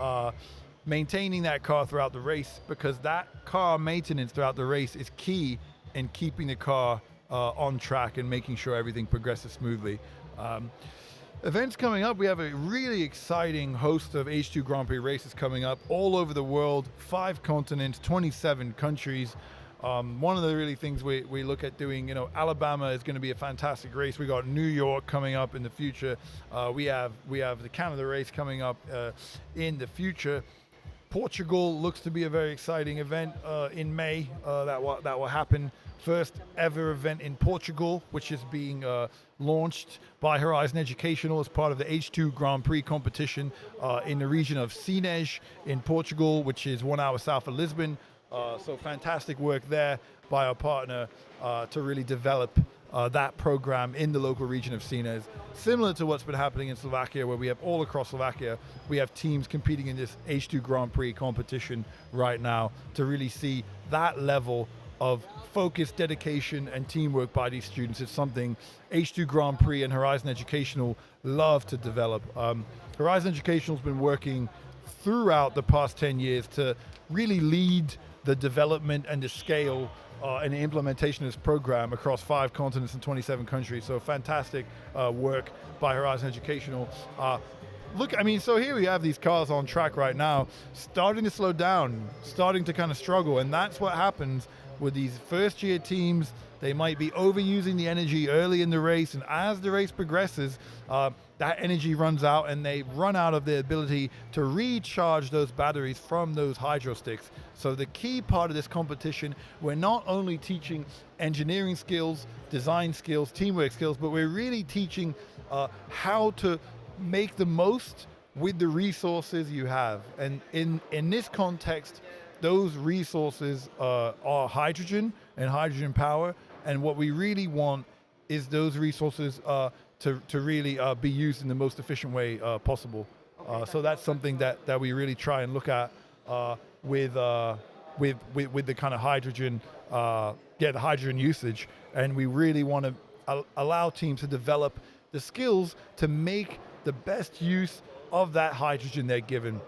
maintaining that car throughout the race, because that car maintenance throughout the race is key in keeping the car on track and making sure everything progresses smoothly. Events coming up, we have a really exciting host of H2 Grand Prix races coming up all over the world, 5 continents, 27 countries. One of the really things we look at doing, Alabama is going to be a fantastic race. We got New York coming up in the future. We have the Canada race coming up in the future. Portugal looks to be a very exciting event in May that will happen. First ever event in Portugal, which is being launched by Horizon Educational as part of the H2 Grand Prix competition in the region of Sines in Portugal, which is 1 hour south of Lisbon. So fantastic work there by our partner to really develop that program in the local region of Sines. Similar to what's been happening in Slovakia, where we have all across Slovakia, we have teams competing in this H2 Grand Prix competition right now to really see that level of focus, dedication, and teamwork by these students. It's something H2 Grand Prix and Horizon Educational love to develop. Horizon Educational has been working throughout the past 10 years to really lead the development and the scale and the implementation of this program across 5 continents and 27 countries. So fantastic work by Horizon Educational. So here we have these cars on track right now, starting to slow down, starting to kind of struggle, and that's what happens with these first year teams. They might be overusing the energy early in the race, and as the race progresses, that energy runs out and they run out of the ability to recharge those batteries from those hydro sticks. So the key part of this competition, we're not only teaching engineering skills, design skills, teamwork skills, but we're really teaching how to make the most with the resources you have. And in this context, those resources are hydrogen and hydrogen power. And what we really want is those resources to really be used in the most efficient way possible. So that's something that we really try and look at with the kind of hydrogen, the hydrogen usage. And we really want to allow teams to develop the skills to make the best use of that hydrogen they're given.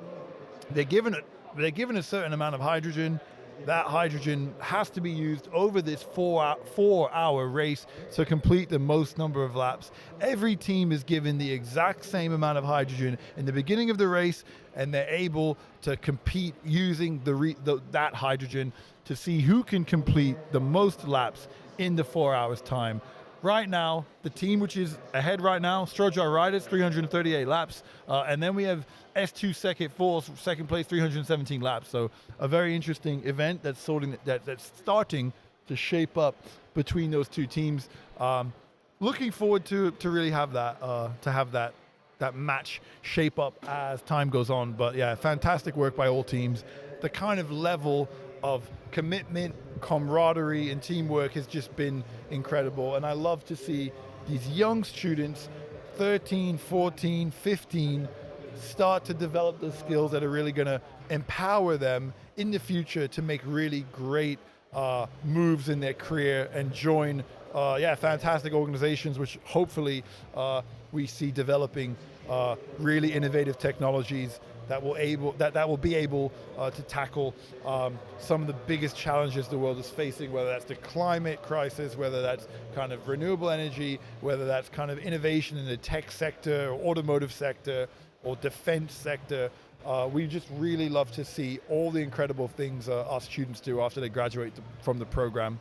They're given a certain amount of hydrogen, that hydrogen has to be used over this 4-hour race to complete the most number of laps. Every team is given the exact same amount of hydrogen in the beginning of the race, and they're able to compete using that hydrogen to see who can complete the most laps in the 4 hours time. Right now, the team which is ahead right now, Strojar Riders, 338 laps. And then we have S2 second place, 317 laps. So a very interesting event that's starting to shape up between those two teams. Looking forward to really have that match shape up as time goes on. But yeah, fantastic work by all teams. The kind of level of commitment, camaraderie, and teamwork has just been incredible. And I love to see these young students, 13, 14, 15, start to develop the skills that are really going to empower them in the future to make really great moves in their career and join fantastic organizations, which hopefully we see developing really innovative technologies that will be able to tackle some of the biggest challenges the world is facing, whether that's the climate crisis, whether that's kind of renewable energy, whether that's kind of innovation in the tech sector or automotive sector or defense sector. We just really love to see all the incredible things our students do after they graduate from the program.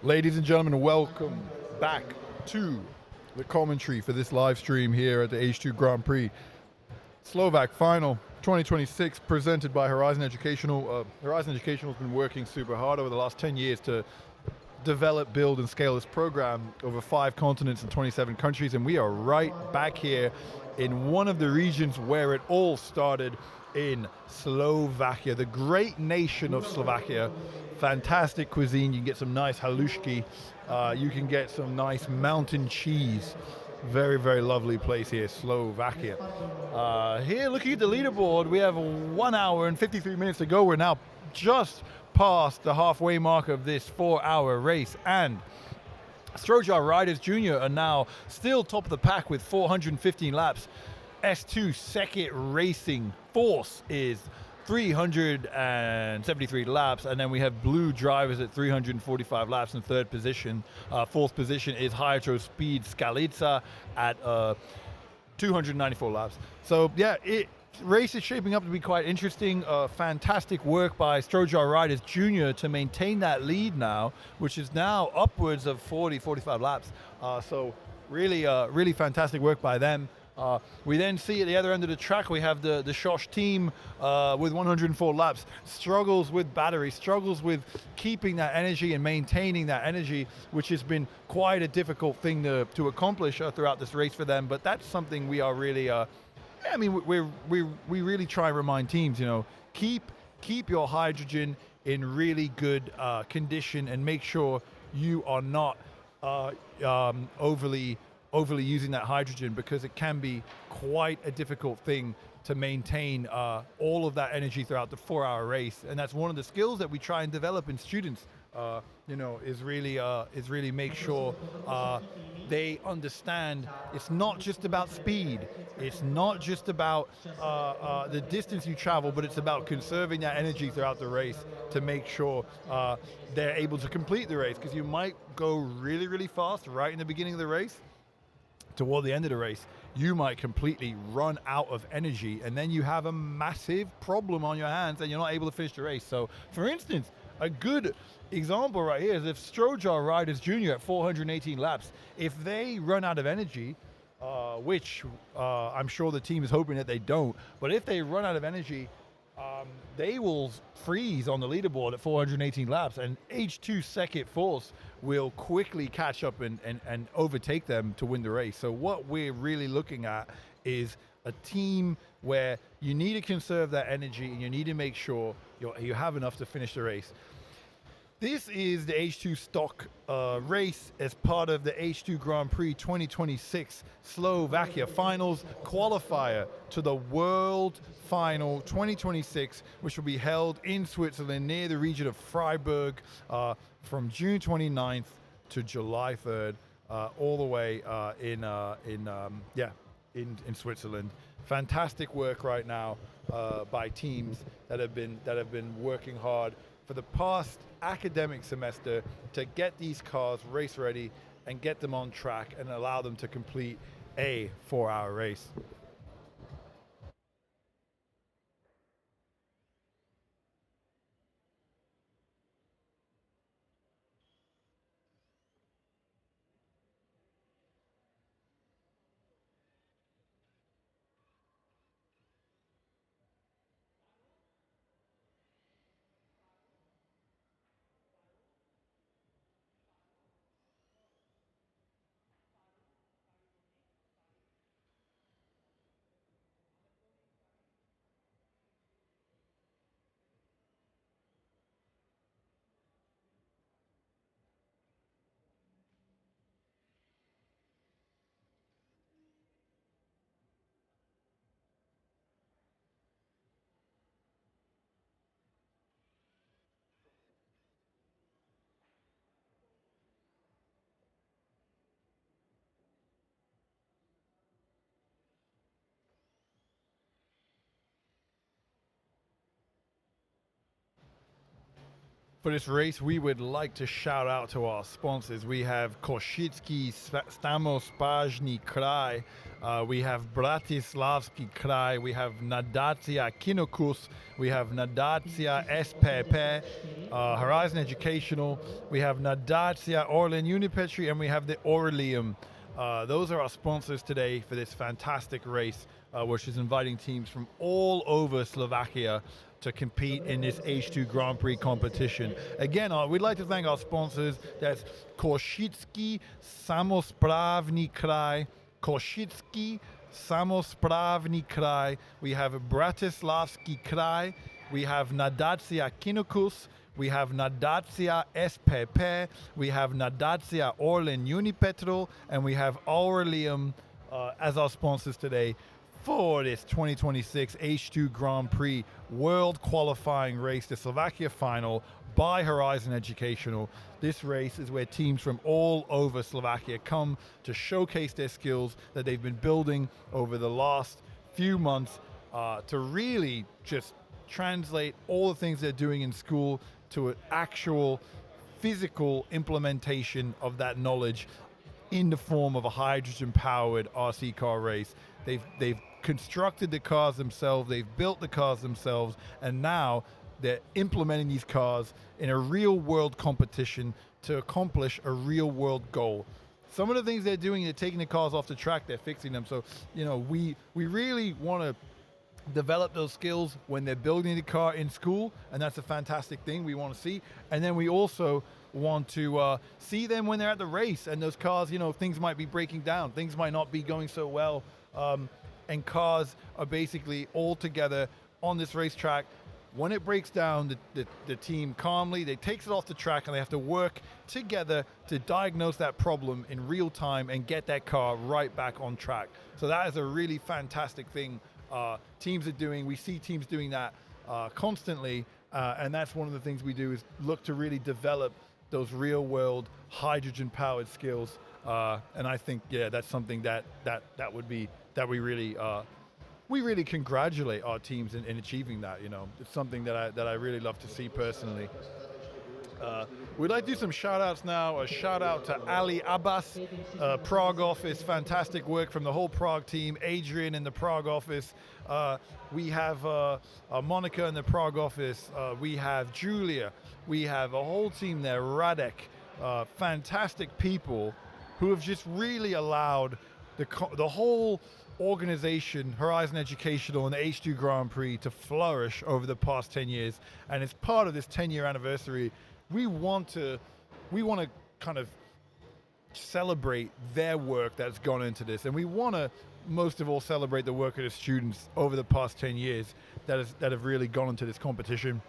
Ladies and gentlemen, welcome back to the commentary for this live stream here at the H2 Grand Prix Slovak Final 2026, presented by Horizon Educational. Horizon Educational has been working super hard over the last 10 years to develop, build, and scale this program over 5 continents and 27 countries, and we are right back here in one of the regions where it all started, in Slovakia, the great nation of Slovakia. Fantastic cuisine. You can get some nice halushki. You can get some nice mountain cheese. Very, very lovely place here, Slovakia. Here, looking at the leaderboard, we have 1 hour and 53 minutes to go. We're now just past the halfway mark of this 4-hour race, and Strojar Riders Jr. are now still top of the pack with 415 laps. S2 Racing Force is 373 laps, and then we have Blue Drivers at 345 laps in third position. Fourth position is Hydro Speed Skalica at 294 laps. So yeah, race is shaping up to be quite interesting. Fantastic work by Strojar Riders Jr. to maintain that lead now, which is now upwards of 45 laps. So really fantastic work by them. We then see at the other end of the track, we have the Shosh team with 104 laps, struggles with battery, struggles with keeping that energy and maintaining that energy, which has been quite a difficult thing to accomplish throughout this race for them. But that's something we are really, we really try and remind teams, keep your hydrogen in really good condition, and make sure you are not overly using that hydrogen, because it can be quite a difficult thing to maintain all of that energy throughout the 4-hour race. And that's one of the skills that we try and develop in students, is really make sure they understand it's not just about speed, it's not just about the distance you travel, but it's about conserving that energy throughout the race to make sure they're able to complete the race, because you might go really fast right in the beginning of the race. Toward the end of the race, you might completely run out of energy, and then you have a massive problem on your hands and you're not able to finish the race. So, for instance, a good example right here is if Strojar Riders Jr. at 418 laps, if they run out of energy, which I'm sure the team is hoping that they don't, but if they run out of energy, they will freeze on the leaderboard at 418 laps, and H2 Force will quickly catch up and overtake them to win the race. So what we're really looking at is a team where you need to conserve that energy, and you need to make sure you have enough to finish the race. This is the H2 stock race as part of the H2 Grand Prix 2026 Slovakia Finals qualifier to the World Final 2026, which will be held in Switzerland near the region of Freiburg from June 29th to July 3rd, all the way in Switzerland. Fantastic work right now by teams that have been working hard for the past academic semester to get these cars race ready and get them on track and allow them to complete a 4-hour race. For this race, we would like to shout out to our sponsors. We have Košický Samosprávny kraj, We have Bratislavski kraj, we have Nadacija Kinokus, we have Nadacija SPP, Horizon Educational, we have Nadacija Orlen Unipetri, and we have the Aurelium. Those are our sponsors today for this fantastic race, which is inviting teams from all over Slovakia to compete in this H2 Grand Prix competition. Again, we'd like to thank our sponsors. That's Košický samosprávny kraj, Košický samosprávny kraj. We have Bratislavský kraj. We have Nadacia Kinokus. We have Nadacia SPP. We have Nadacia Orlen Unipetrol. And we have Aurelium as our sponsors today for this 2026 H2 Grand Prix World Qualifying Race, the Slovakia final by Horizon Educational. This race is where teams from all over Slovakia come to showcase their skills that they've been building over the last few months to really just translate all the things they're doing in school to an actual physical implementation of that knowledge in the form of a hydrogen-powered RC car race. They've constructed the cars themselves, they've built the cars themselves, and now they're implementing these cars in a real-world competition to accomplish a real-world goal. Some of the things they're doing, they're taking the cars off the track, they're fixing them. So, you know, we really want to develop those skills when they're building the car in school, and that's a fantastic thing we want to see. And then we also want to see them when they're at the race, and those cars, you know, things might be breaking down, things might not be going so well, and cars are basically all together on this racetrack. When it breaks down, the team calmly, they takes it off the track, and they have to work together to diagnose that problem in real time and get that car right back on track. So that is a really fantastic thing teams are doing. We see teams doing that constantly, and that's one of the things we do is look to really develop those real world hydrogen powered skills. And I think, yeah, that's something that would be, that we really congratulate our teams in achieving that. You know, it's something that I really love to see personally. We'd like to do some shout outs now. A shout out to Ali Abbas, Prague office, fantastic work from the whole Prague team. Adrian in the Prague office. We have Monica in the Prague office. We have Julia. We have a whole team there, Radek. Fantastic people who have just really allowed the whole organization, Horizon Educational and the H2 Grand Prix, to flourish over the past 10 years. And as part of this 10-year anniversary, we want to kind of celebrate their work that's gone into this, and we want to most of all celebrate the work of the students over the past 10 years that have really gone into this competition.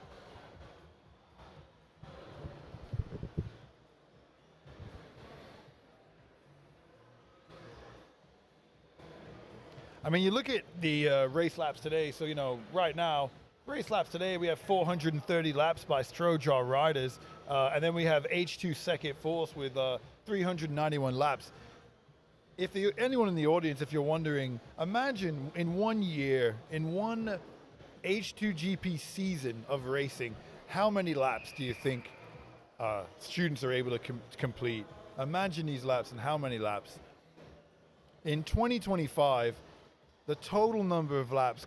I mean, you look at the race laps today, so, you know, right now, race laps today, we have 430 laps by Strojar riders, and then we have H2 Second Force with 391 laps. If anyone in the audience, if you're wondering, imagine in 1 year, in one H2GP season of racing, how many laps do you think students are able to complete? Imagine these laps and how many laps. In 2025, the total number of laps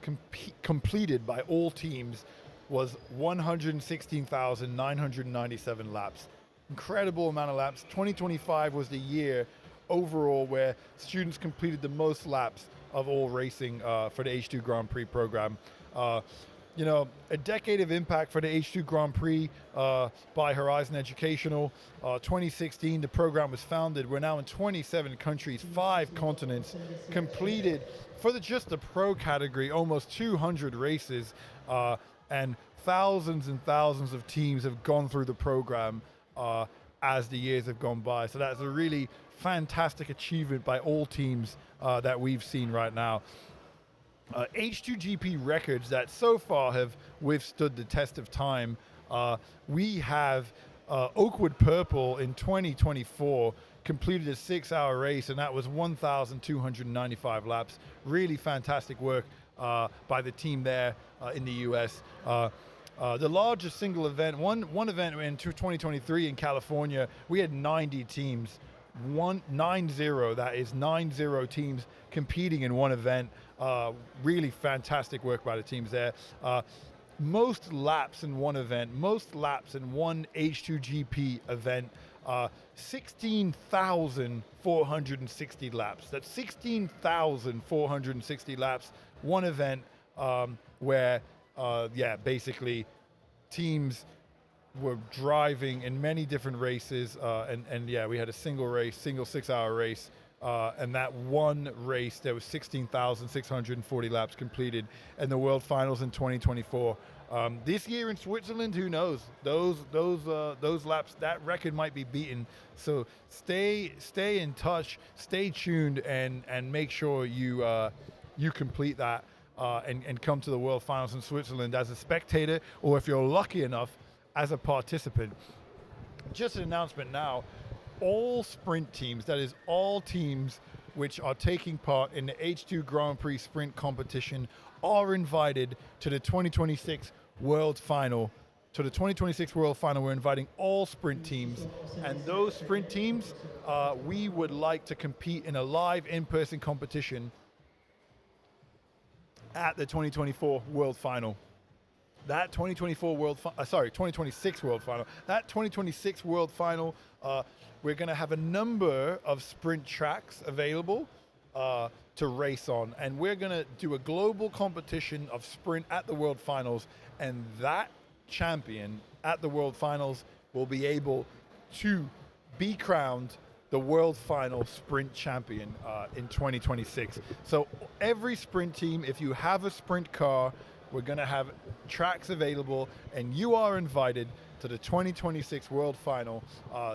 completed by all teams was 116,997 laps. Incredible amount of laps. 2025 was the year overall where students completed the most laps of all racing for the H2 Grand Prix program. You know, a decade of impact for the H2 Grand Prix by Horizon Educational. 2016, the program was founded. We're now in 27 countries, 5 continents, completed for just the pro category, almost 200 races, and thousands of teams have gone through the program as the years have gone by. So that's a really fantastic achievement by all teams that we've seen right now. H2GP records that so far have withstood the test of time. We have Oakwood Purple in 2024 completed a 6-hour race, and that was 1,295 laps. Really fantastic work by the team there in the US. The largest single event, one event in 2023 in California, we had 90 teams 9-0. That is 9-0 teams competing in one event. Really fantastic work by the teams there. Most laps in one event, most laps in one H2GP event, 16,460 laps. That's 16,460 laps, one event where, basically teams were driving in many different races, and we had a single 6-hour race, and that one race there was 16,640 laps completed in the World Finals in 2024. This year in Switzerland, who knows? Those laps, that record might be beaten. So stay in touch, stay tuned, and make sure you complete that and come to the World Finals in Switzerland as a spectator, or if you're lucky enough, as a participant. Just an announcement now, all sprint teams, that is all teams which are taking part in the H2 Grand Prix sprint competition, are invited to the 2026 World Final. To the 2026 World Final, we're inviting all sprint teams, and those sprint teams, we would like to compete in a live in-person competition at the 2024 World Final. That 2026 World Final. That 2026 World Final, we're going to have a number of sprint tracks available to race on, and we're going to do a global competition of sprint at the World Finals, and that champion at the World Finals will be able to be crowned the World Final Sprint Champion in 2026. So every sprint team, if you have a sprint car, we're going to have tracks available, and you are invited to the 2026 World Final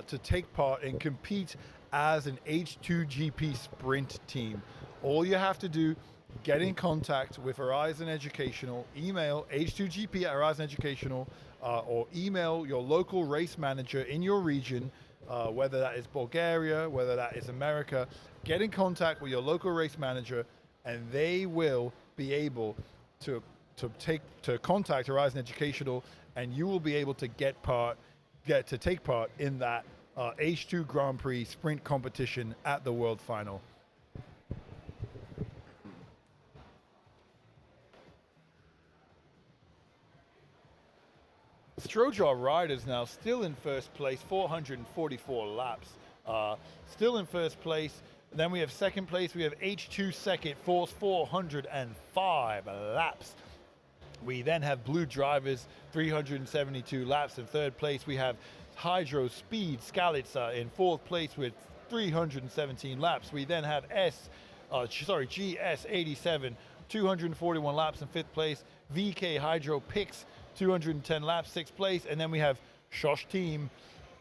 to take part and compete as an H2GP sprint team. All you have to do, get in contact with Horizon Educational, email H2GP@HorizonEducational, or email your local race manager in your region, whether that is Bulgaria, whether that is America. Get in contact with your local race manager, and they will be able to contact Horizon Educational, and you will be able to take part in that H2 Grand Prix sprint competition at the World Final. Strojaw Riders now still in first place, 444 laps. Still in first place. Then we have second place, we have H2 Second Force, 405 laps. We then have Blue Drivers, 372 laps. In third place, we have Hydro Speed Skalitsa in fourth place with 317 laps. We then have GS87, 241 laps in fifth place. VK Hydro Pix, 210 laps, sixth place. And then we have Shosh Team,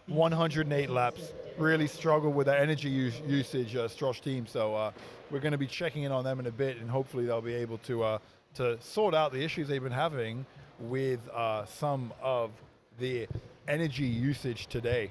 108 laps. Really struggle with their energy usage, Shosh Team. So we're going to be checking in on them in a bit, and hopefully they'll be able to sort out the issues they've been having with some of the energy usage today.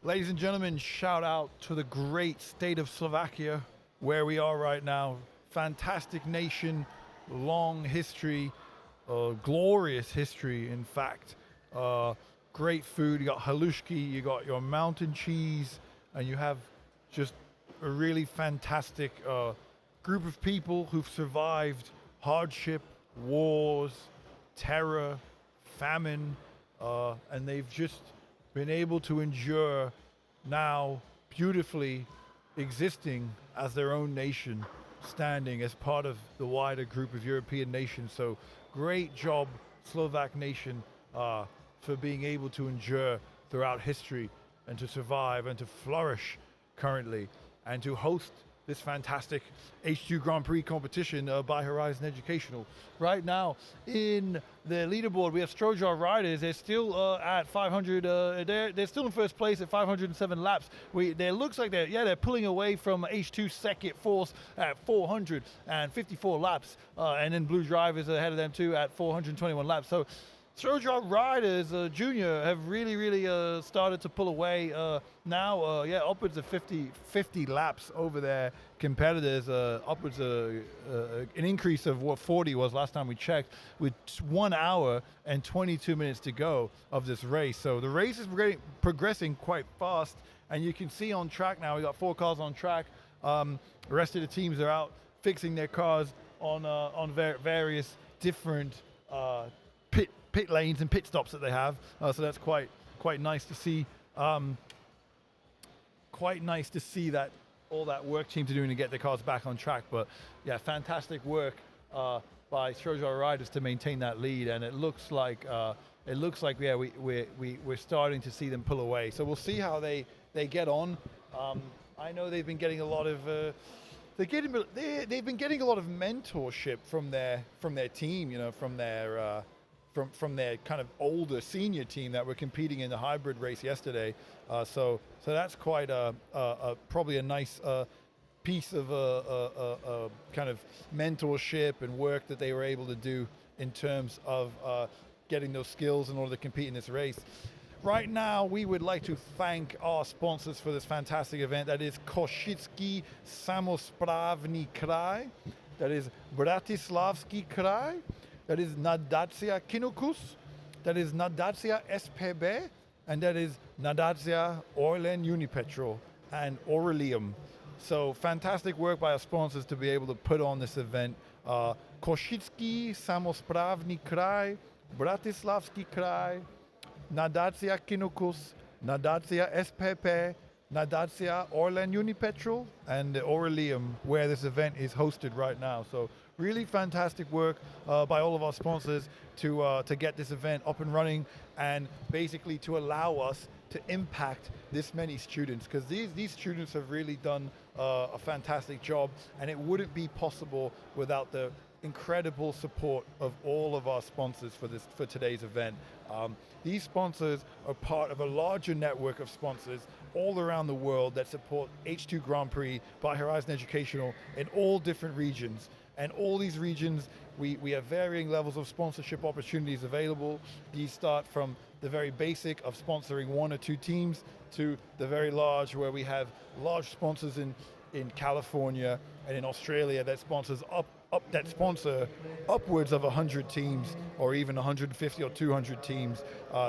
Ladies and gentlemen, shout out to the great state of Slovakia, where we are right now. Fantastic nation, long history, glorious history, in fact. Great food, you got halushki, you got your mountain cheese, and you have just a really fantastic group of people who've survived hardship, wars, terror, famine, and they've just been able to endure, now beautifully existing as their own nation, standing as part of the wider group of European nations. So great job, Slovak nation, for being able to endure throughout history and to survive and to flourish currently and to host this fantastic H2 Grand Prix competition by Horizon Educational. Right now in the leaderboard, we have Strojar Riders. They're still at 500. They're still in first place at 507 laps. There looks like they're pulling away from H2 Second Force at 454 laps, and then Blue Drivers ahead of them too at 421 laps. So Strojar Riders Junior have really started to pull away now. Upwards of 50 laps over their competitors, upwards an increase of what 40 was last time we checked, with 1 hour and 22 minutes to go of this race. So the race is progressing quite fast, and you can see on track now, we got 4 cars on track. The rest of the teams are out fixing their cars on various different pit lanes and pit stops that they have, so that's quite nice to see. Quite nice to see that all that work teams are doing to get the cars back on track. But yeah, fantastic work by Strojar Riders to maintain that lead, and it looks like we're starting to see them pull away. So we'll see how they get on. I know they've been getting a lot of they've been getting a lot of mentorship from their team, from their kind of older senior team that were competing in the hybrid race yesterday. So that's quite probably a nice piece of kind of mentorship and work that they were able to do in terms of getting those skills in order to compete in this race. Right now, we would like to thank our sponsors for this fantastic event. That is Košický samosprávny kraj, that is Bratislavský kraj, that is Nadácia Kinukus, that is Nadácia SPB, and that is Nadácia Orlen Unipetrol and Aurelium. So fantastic work by our sponsors to be able to put on this event. Košický samosprávny kraj, Bratislavský kraj, Nadácia Kinukus, Nadácia SPP, Nadácia Orlen Unipetrol, and Aurelium, where this event is hosted right now. So really fantastic work by all of our sponsors to get this event up and running, and basically to allow us to impact this many students, because these students have really done a fantastic job, and it wouldn't be possible without the incredible support of all of our sponsors for today's event. These sponsors are part of a larger network of sponsors all around the world that support H2 Grand Prix by Horizon Educational in all different regions. And all these regions, we have varying levels of sponsorship opportunities available. These start from the very basic of sponsoring 1 or 2 teams to the very large, where we have large sponsors in California and in Australia that sponsor upwards of 100 teams, or even 150 or 200 teams.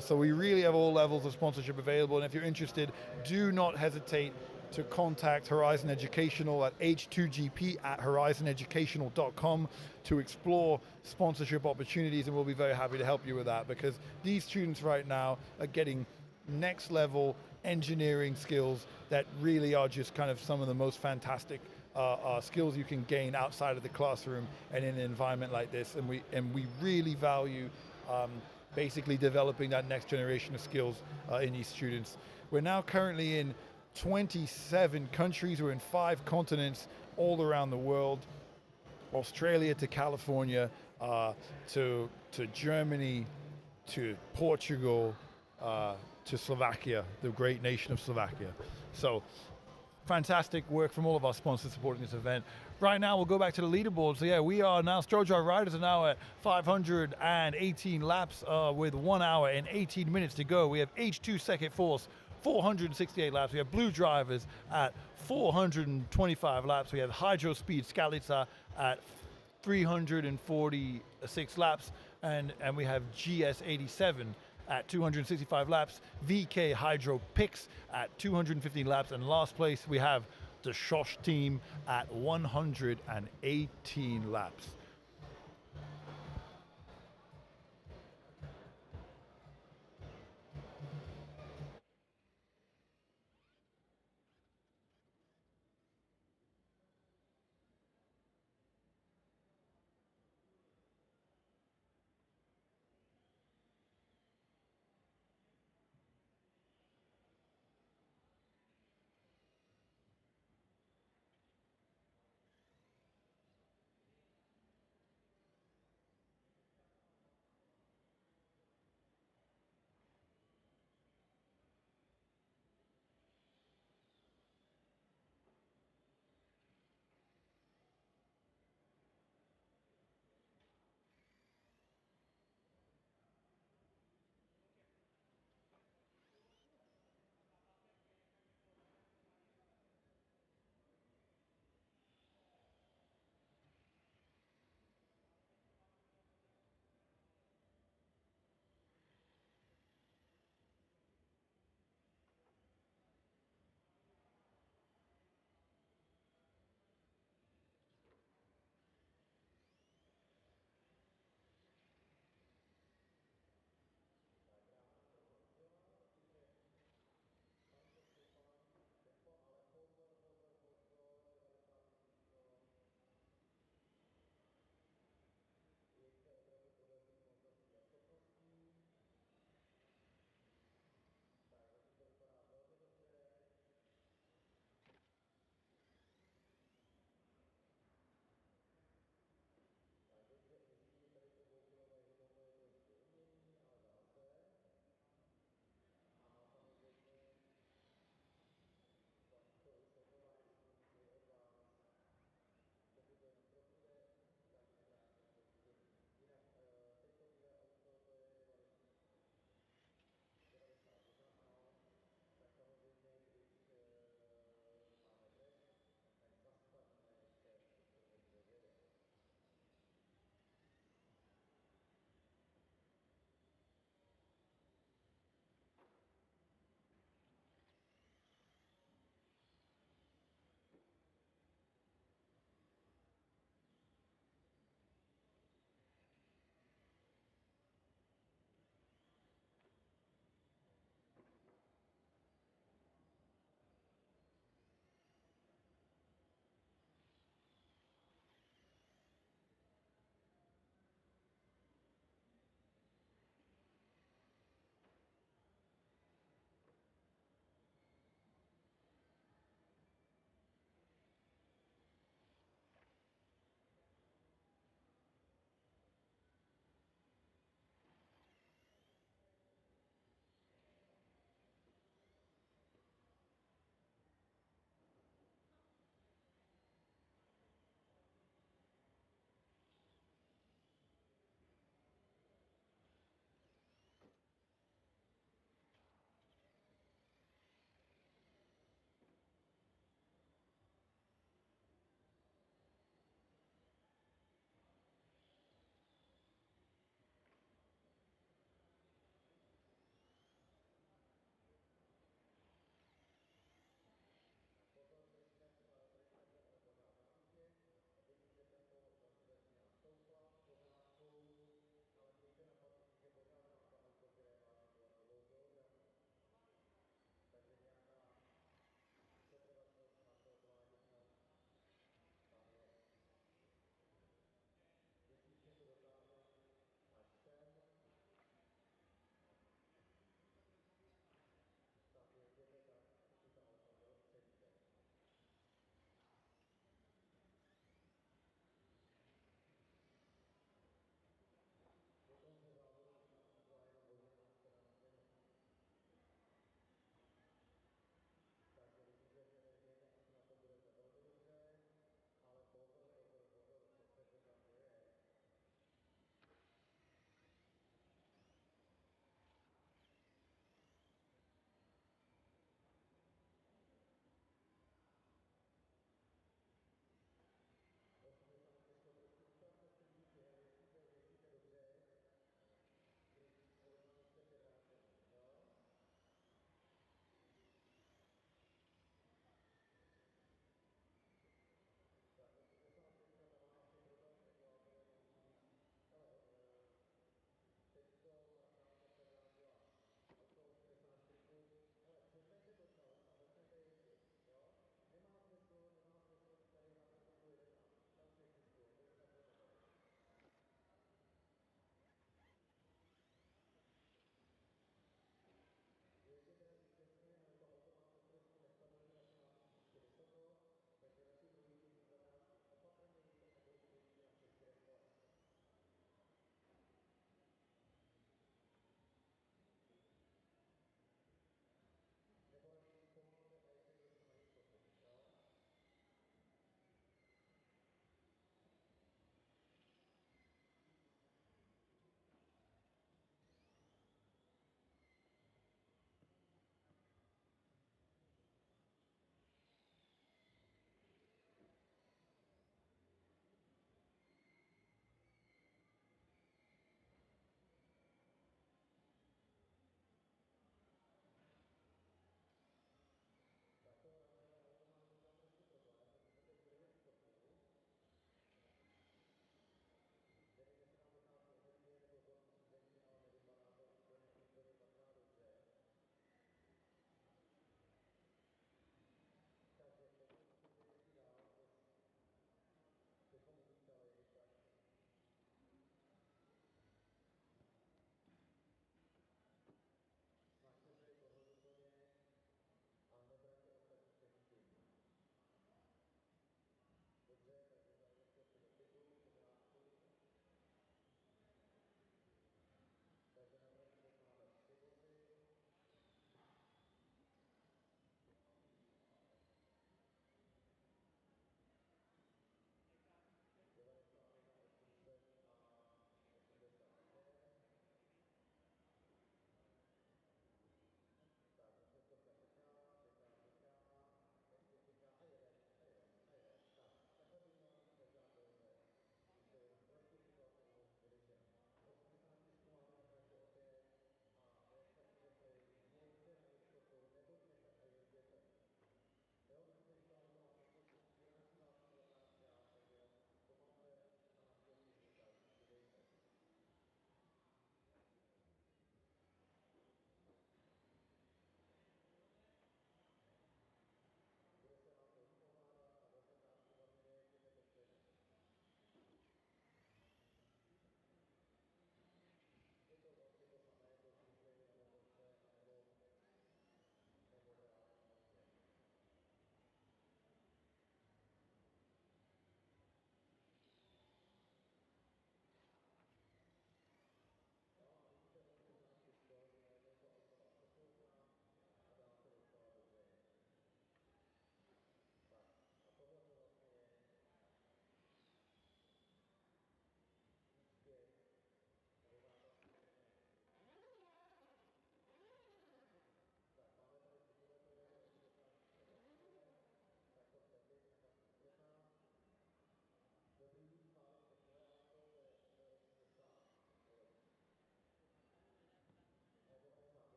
So we really have all levels of sponsorship available, and if you're interested, do not hesitate to contact Horizon Educational at H2GP@horizoneducational.com to explore sponsorship opportunities, and we'll be very happy to help you with that, because these students right now are getting next level engineering skills that really are just kind of some of the most fantastic skills you can gain outside of the classroom and in an environment like this. And we really value basically developing that next generation of skills in these students. We're now currently in 27 countries. We're in 5 continents all around the world, Australia to California, to Germany, to Portugal, to Slovakia, the great nation of Slovakia. So fantastic work from all of our sponsors supporting this event. Right now, we'll go back to the leaderboard. So yeah, we are now, Strojar Riders are now at 518 laps with 1 hour and 18 minutes to go. We have H2 Second Force 468 laps. We have Blue Drivers at 425 laps. We have Hydro Speed Skalica at 346 laps. And we have GS87 at 265 laps. VK Hydro Pix at 215 laps. And last place, we have the Shosh team at 118 laps.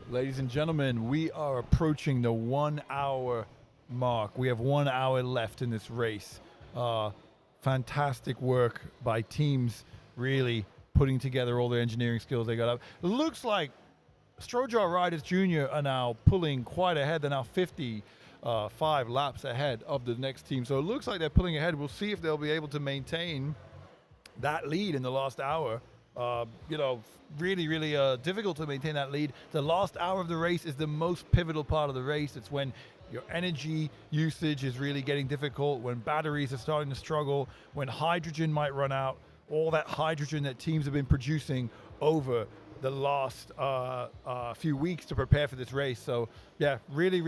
Ladies and gentlemen, we are approaching the 1 hour mark. We have 1 hour left in this race. Fantastic work by teams really putting together all the engineering skills they got up. It looks like Strojar Riders Jr. are now pulling quite ahead. They're now 55 laps ahead of the next team. So it looks like they're pulling ahead. We'll see if they'll be able to maintain that lead in the last hour. Really difficult to maintain that lead. The last hour of the race is the most pivotal part of the race. It's when your energy usage is really getting difficult, when batteries are starting to struggle, when hydrogen might run out, all that hydrogen that teams have been producing over the last few weeks to prepare for this race. So yeah, really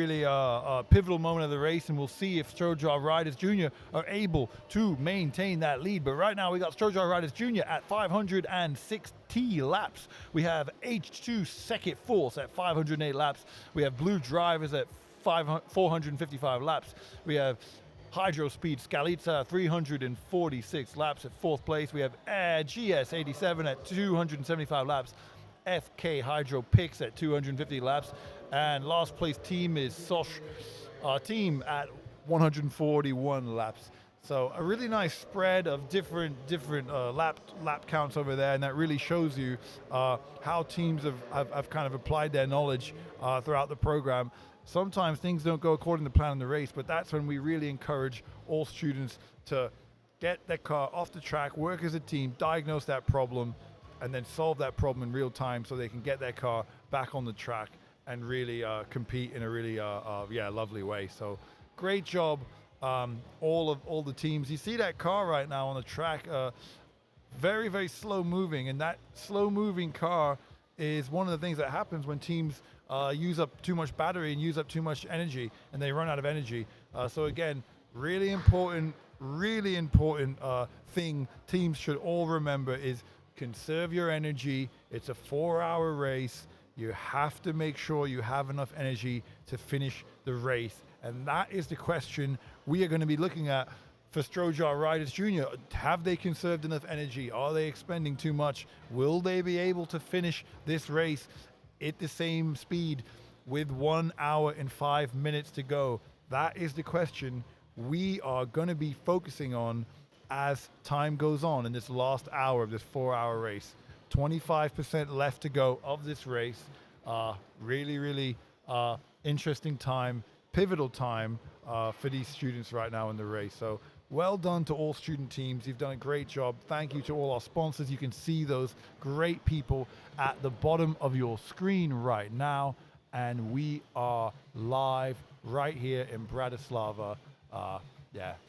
pivotal moment of the race, and we'll see if Strojar Riders Jr. are able to maintain that lead. But right now we got Strojar Riders Jr. at 560 laps. We have H2 Second Force at 508 laps. We have Blue Drivers at 455 laps. We have Hydro Speed Skalica 346 laps at 4th place. We have Air GS 87 at 275 laps. FK Hydro Picks at 250 laps, and last place team is Sosh team at 141 laps. So a really nice spread of different lap counts over there, and that really shows you how teams have kind of applied their knowledge throughout the program. Sometimes things don't go according to plan in the race, but that's when we really encourage all students to get their car off the track, work as a team, diagnose that problem, and then solve that problem in real time so they can get their car back on the track and really compete in a really lovely way. So great job, all the teams. You see that car right now on the track, very slow moving, and that slow moving car is one of the things that happens when teams use up too much battery and use up too much energy, and they run out of energy. So again, really important thing teams should all remember is conserve your energy. It's a 4-hour race. You have to make sure you have enough energy to finish the race. And that is the question we are going to be looking at for Strojar Riders Jr. Have they conserved enough energy? Are they expending too much? Will they be able to finish this race at the same speed with 1 hour and 5 minutes to go? That is the question we are going to be focusing on as time goes on in this last hour of this 4-hour race. 25% left to go of this race. Really interesting time, pivotal time for these students right now in the race. So well done to all student teams. You've done a great job. Thank you to all our sponsors. You can see those great people at the bottom of your screen right now. And we are live right here in Bratislava.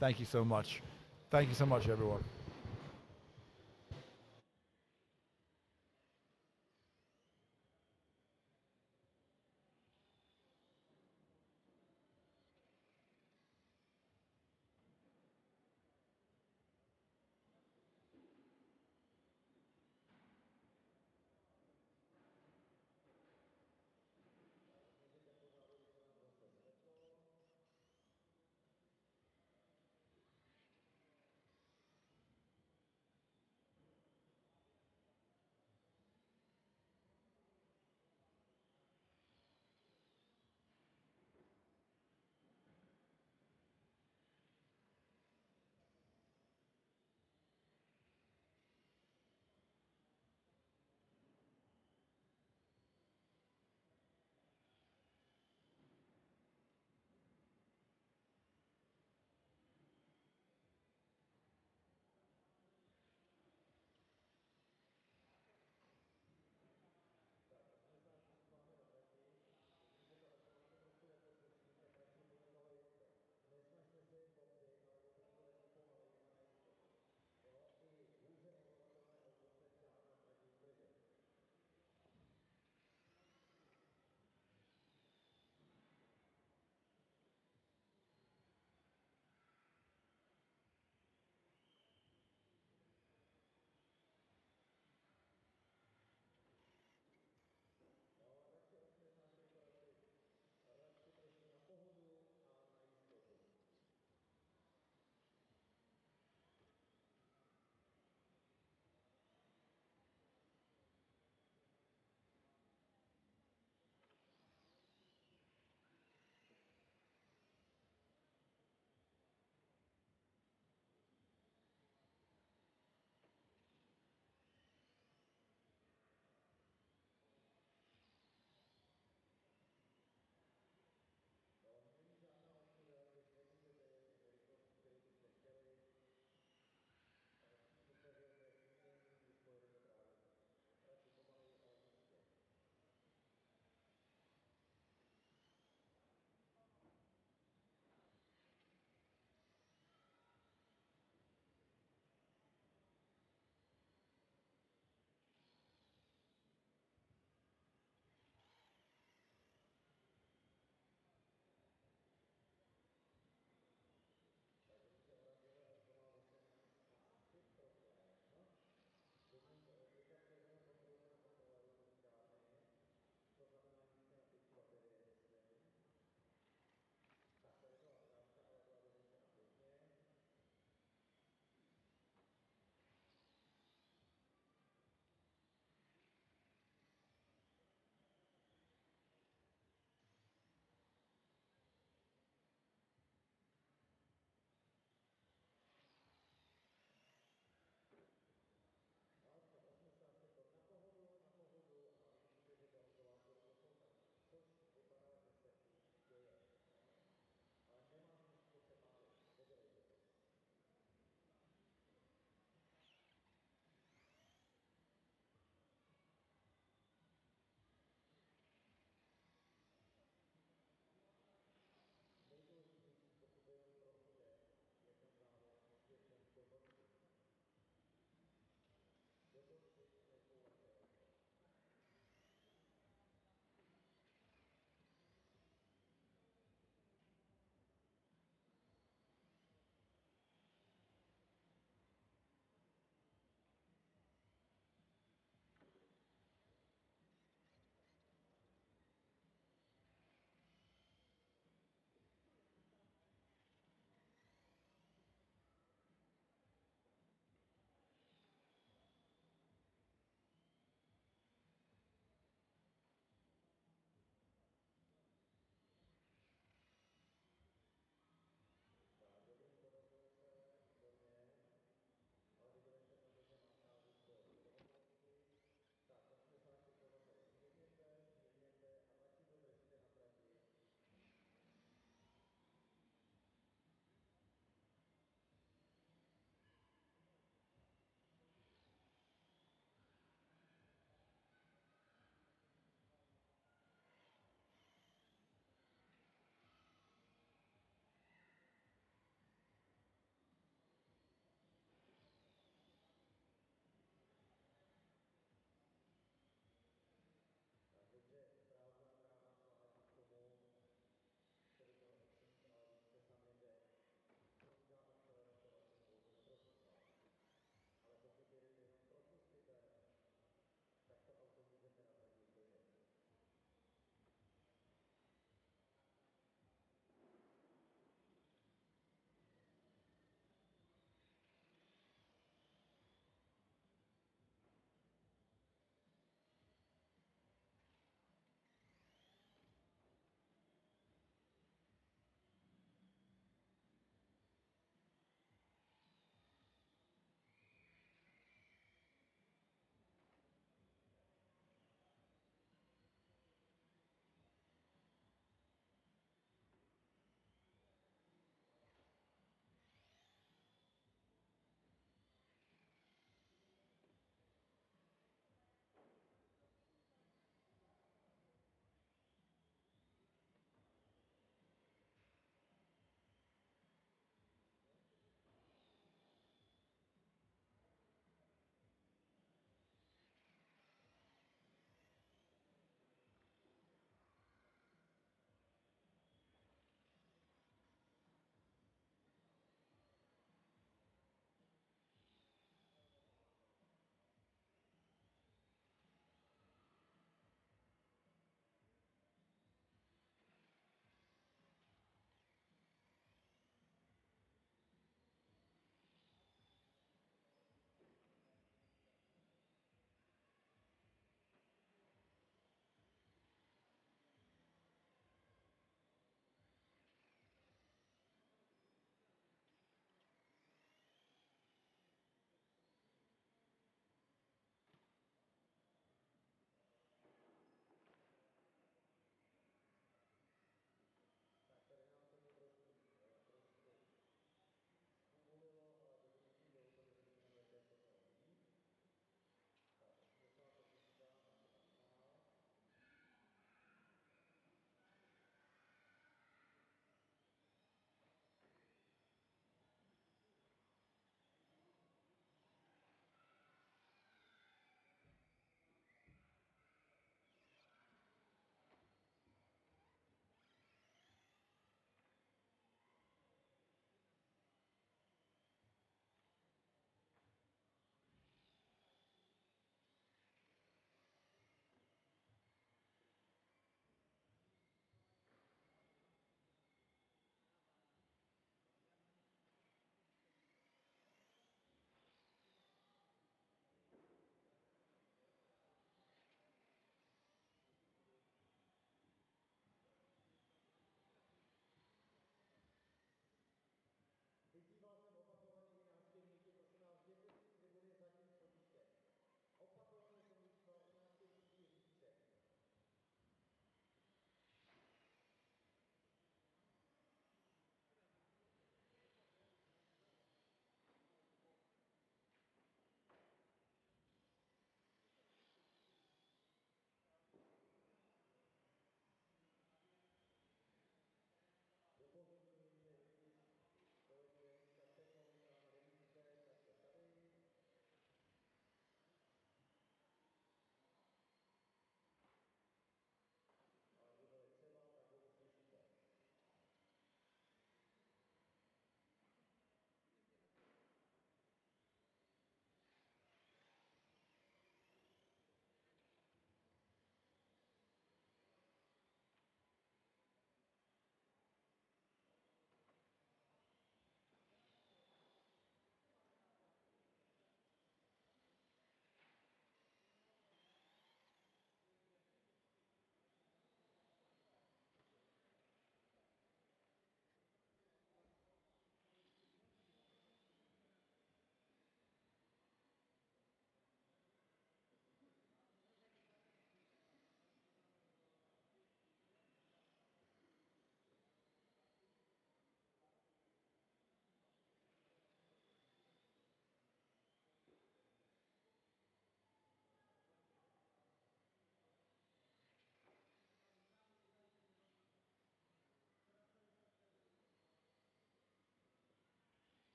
Thank you so much. Thank you so much, everyone.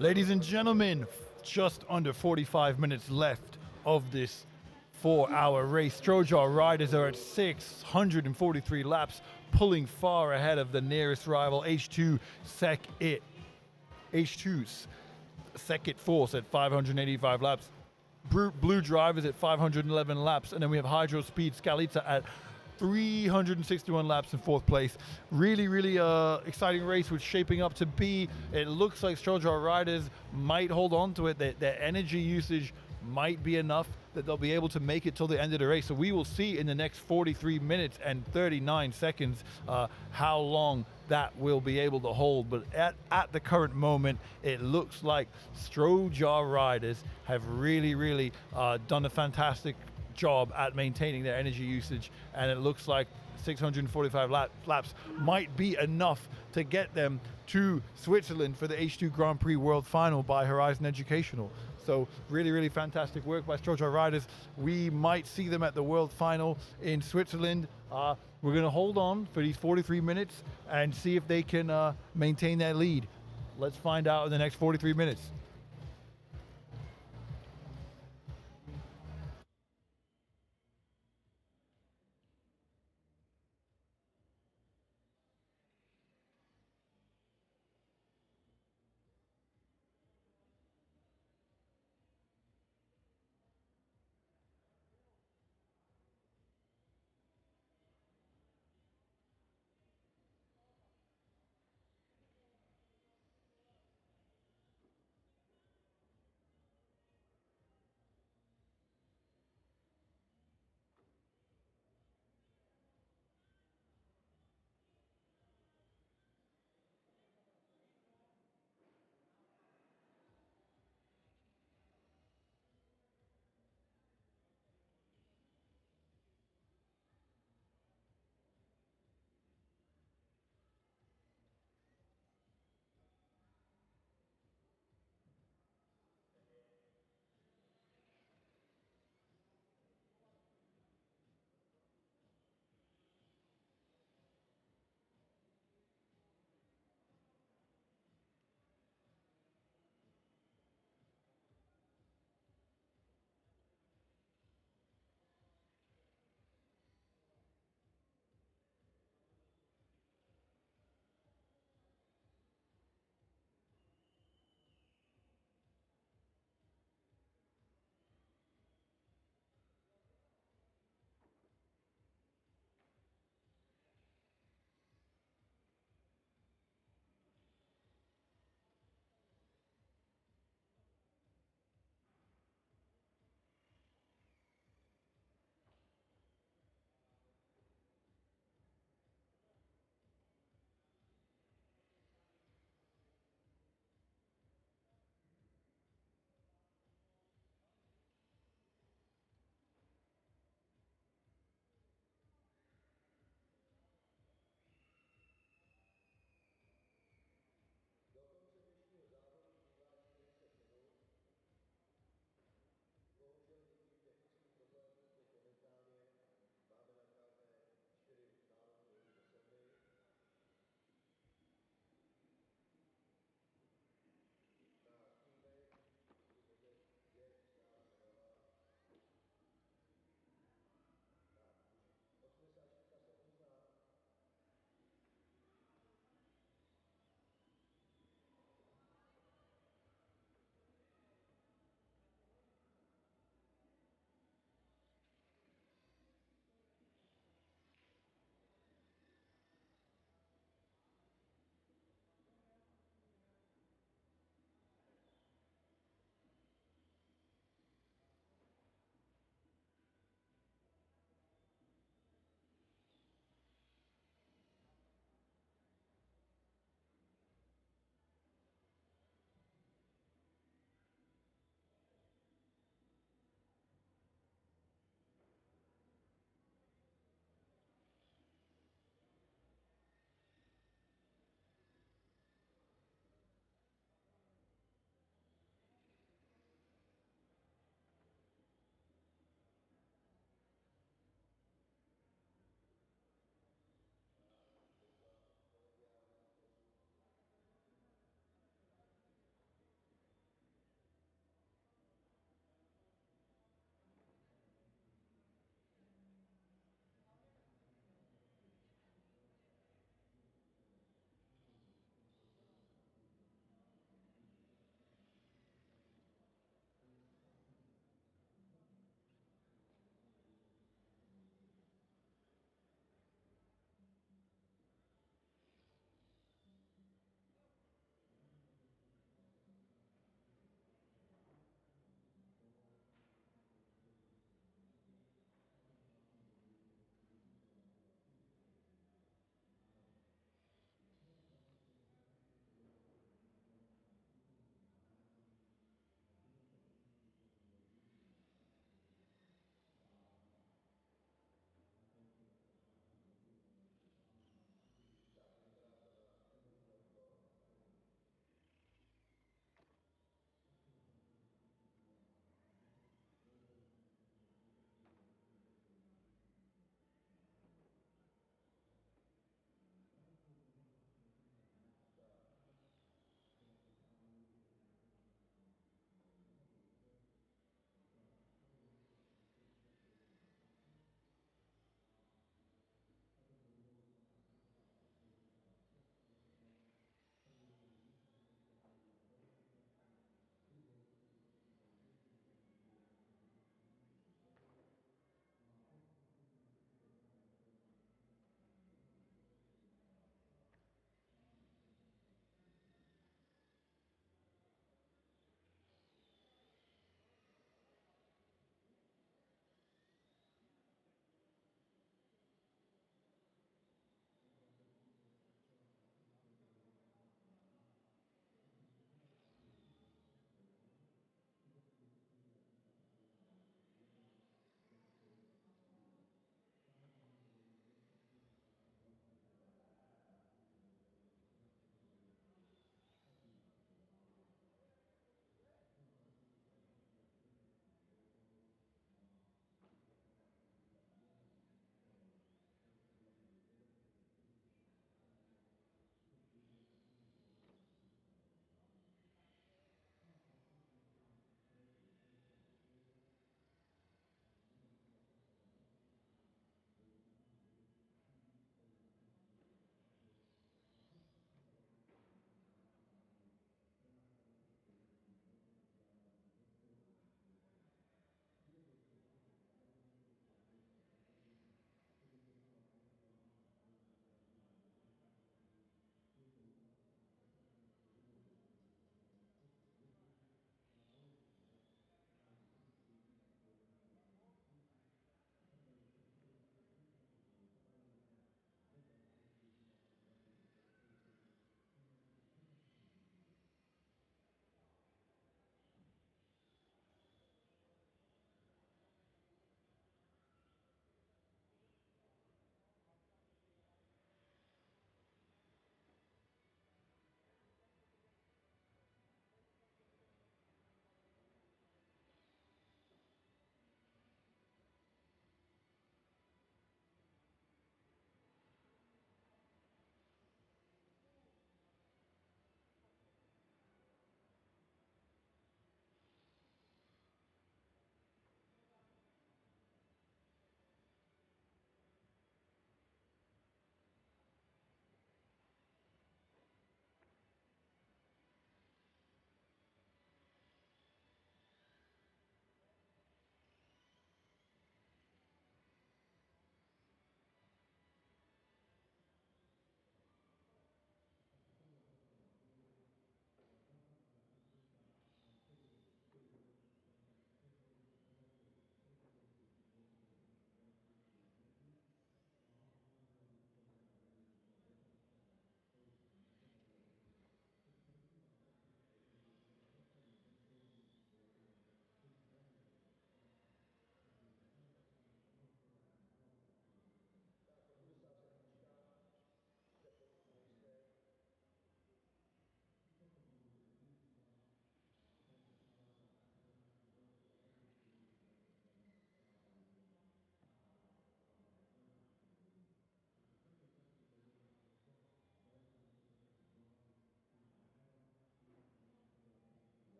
Ladies and gentlemen, just under 45 minutes left of this 4-hour race. Strojar riders are at 643 laps, pulling far ahead of the nearest rival, H2's Second Force at 585 laps. Blue Drivers at 511 laps, and then we have Hydro Speed Scalita at 361 laps in fourth place. Really, really exciting race, which shaping up to be. It looks like Strojar riders might hold on to it. Their energy usage might be enough that they'll be able to make it till the end of the race. So we will see in the next 43 minutes and 39 seconds how long that will be able to hold. But at the current moment, it looks like Strojar riders have really, really done a fantastic job at maintaining their energy usage, and it looks like 645 laps might be enough to get them to Switzerland for the H2 Grand Prix World Final by Horizon Educational. So really, really fantastic work by Strojar riders. We might see them at the World Final in Switzerland. We're going to hold on for these 43 minutes and see if they can maintain their lead. Let's find out in the next 43 minutes.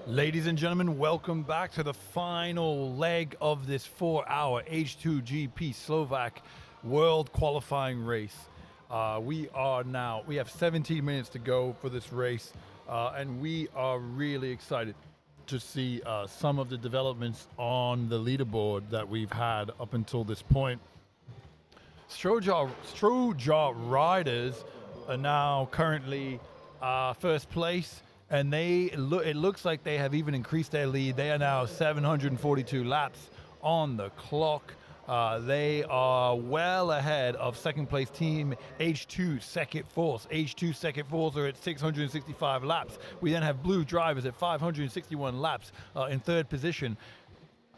Ladies and gentlemen, welcome back to the final leg of this 4-hour H2GP Slovak World Qualifying Race. We have 17 minutes to go for this race, and we are really excited to see some of the developments on the leaderboard that we've had up until this point. H2GP riders are now currently first place, and it looks like they have even increased their lead. They are now 742 laps on the clock. They are well ahead of second place team H2 Second Force. H2 Second Force are at 665 laps. We then have blue drivers at 561 laps in third position.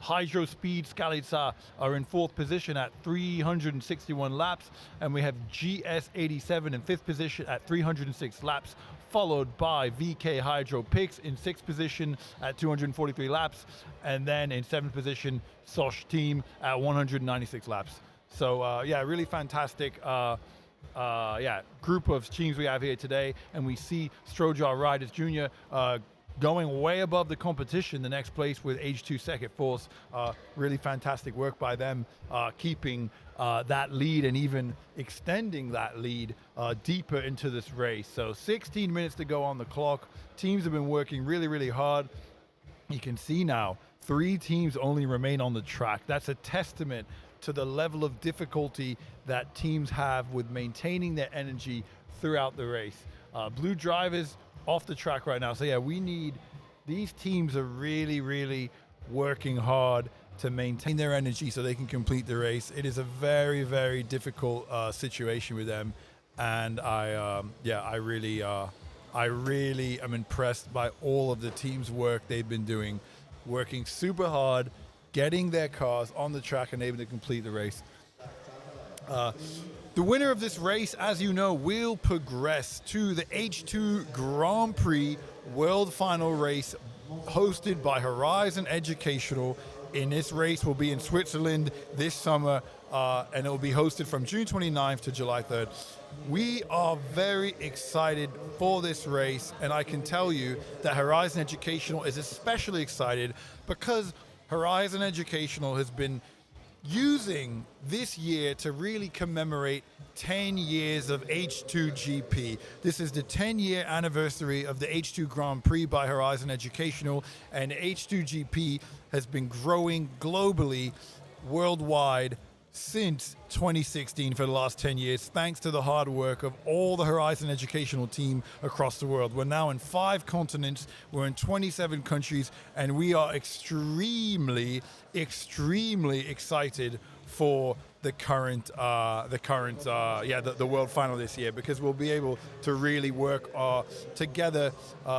Hydro Speed Skalica are in fourth position at 361 laps, and we have GS87 in fifth position at 306 laps, followed by VK Hydro Pix in sixth position at 243 laps, and then in seventh position Sosh Team at 196 laps. So really fantastic group of teams we have here today, and we see H2GP Riders Junior going way above the competition, the next place with H2 Second Force. Really fantastic work by them, keeping that lead and even extending that lead deeper into this race. So 16 minutes to go on the clock. Teams have been working really, really hard. You can see now 3 teams only remain on the track. That's a testament to the level of difficulty that teams have with maintaining their energy throughout the race. Blue drivers off the track right now. So yeah, these teams are really, really working hard to maintain their energy so they can complete the race. It is a very, very difficult situation with them, and I really am impressed by all of the team's work they've been doing, working super hard, getting their cars on the track and able to complete the race. The winner of this race, as you know, will progress to the H2 Grand Prix World Final Race hosted by Horizon Educational. In this race will be in Switzerland this summer, and it will be hosted from June 29th to July 3rd. We are very excited for this race, and I can tell you that Horizon Educational is especially excited because Horizon Educational has been using this year to really commemorate 10 years of H2GP. This is the 10-year anniversary of the H2 Grand Prix by Horizon Educational, and H2GP has been growing globally, worldwide, since 2016 for the last 10 years, thanks to the hard work of all the Horizon Educational team across the world. We're now in 5 continents, we're in 27 countries, and we are extremely excited for the world final this year, because we'll be able to really work together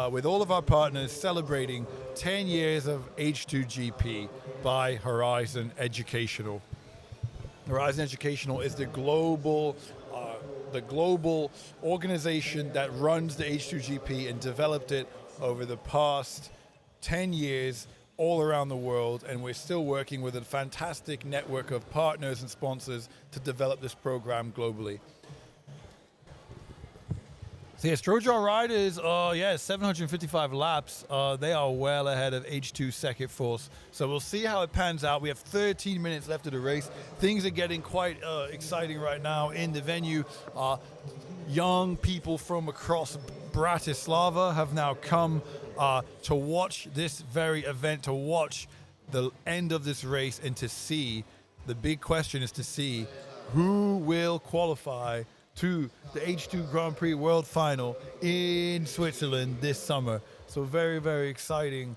with all of our partners, celebrating 10 years of H2GP by Horizon Educational. Horizon Educational is the global organization that runs the H2GP and developed it over the past 10 years all around the world, and we're still working with a fantastic network of partners and sponsors to develop this program globally. So yeah, H2GP riders, 755 laps. They are well ahead of H2 Second Force. So we'll see how it pans out. We have 13 minutes left of the race. Things are getting quite exciting right now in the venue. Young people from across Bratislava have now come to watch this very event, to watch the end of this race, and to see, the big question is to see who will qualify to the H2 Grand Prix World Final in Switzerland this summer. So very, very exciting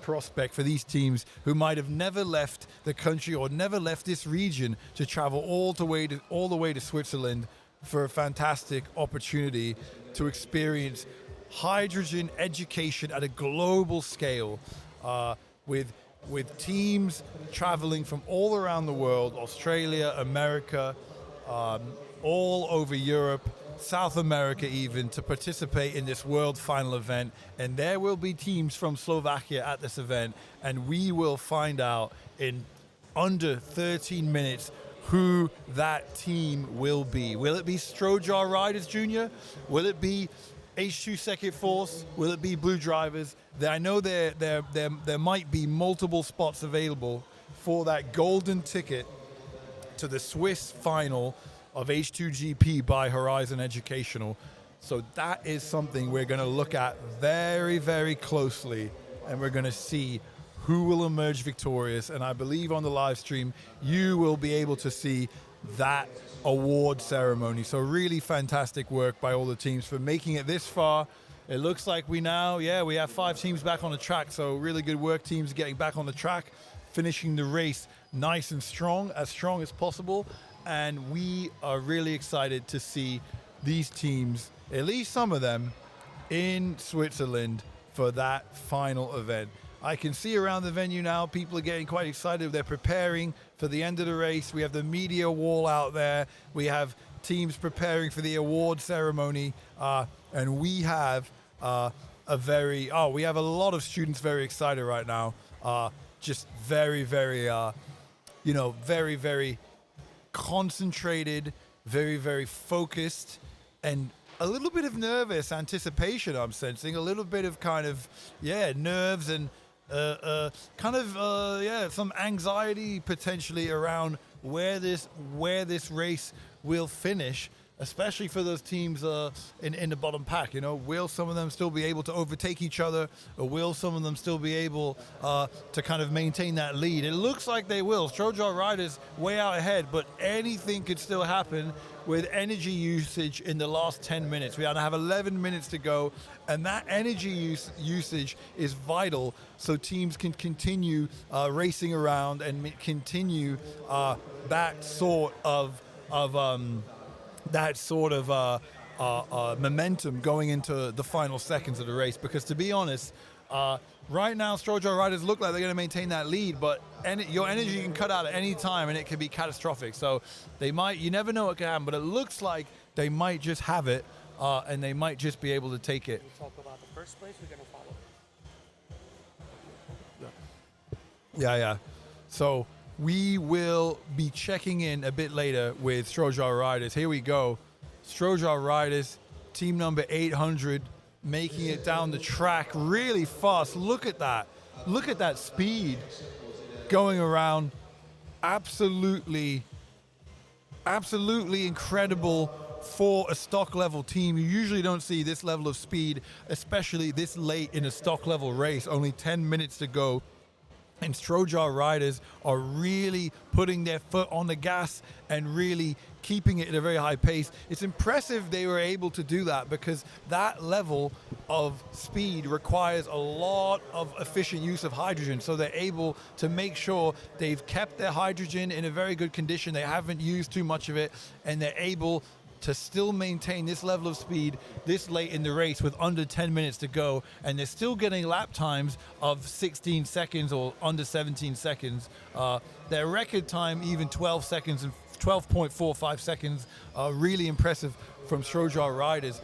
prospect for these teams who might have never left the country or never left this region to travel all the way to Switzerland for a fantastic opportunity to experience hydrogen education at a global scale, with teams traveling from all around the world, Australia, America, all over Europe, South America even, to participate in this world final event. And there will be teams from Slovakia at this event, and we will find out in under 13 minutes who that team will be. Will it be H2GP Riders Junior? Will it be H2 Second Force, will it be blue drivers? I know there might be multiple spots available for that golden ticket to the Swiss final of H2GP by Horizon Educational. So that is something we're going to look at very, very closely, and we're going to see who will emerge victorious. And I believe on the live stream, you will be able to see that award ceremony. So really fantastic work by all the teams for making it this far. It looks like we have 5 teams back on the track. So really good work, teams getting back on the track, finishing the race nice and strong as possible. And we are really excited to see these teams, at least some of them, in Switzerland for that final event. I can see around the venue now, people are getting quite excited. They're preparing for the end of the race. We have the media wall out there. We have teams preparing for the award ceremony. And we have we have a lot of students very excited right now. Just very, very, very, very concentrated, very, very focused, and a little bit of nervous anticipation I'm sensing, a little bit of kind of, nerves and some anxiety potentially around where this race will finish, especially for those teams in the bottom pack. Will some of them still be able to overtake each other, or will some of them still be able to kind of maintain that lead? It looks like they will. Strojar Riders way out ahead, but anything could still happen with energy usage in the last 10 minutes. We have 11 minutes to go, and that energy usage is vital so teams can continue racing around and continue that sort of momentum going into the final seconds of the race. Because to be honest, right now Strojar Riders look like they're going to maintain that lead, but your energy can cut out at any time and it can be catastrophic. So you never know what can happen, but it looks like they might just have it and they might just be able to take it. We talk about the first place, we're going to follow. Yeah. So we will be checking in a bit later with Strojar Riders. Here we go. Strojar Riders, team number 800, making it down the track really fast. Look at that. Look at that speed going around. Absolutely incredible for a stock level team. You usually don't see this level of speed, especially this late in a stock level race. Only 10 minutes to go. And Strojar Riders are really putting their foot on the gas and really keeping it at a very high pace. It's impressive they were able to do that, because that level of speed requires a lot of efficient use of hydrogen. So they're able to make sure they've kept their hydrogen in a very good condition. They haven't used too much of it, and they're able to still maintain this level of speed this late in the race with under 10 minutes to go, and they're still getting lap times of 16 seconds or under 17 seconds. Their record time, even 12 seconds and 12.45 seconds, really impressive from Strojar Riders.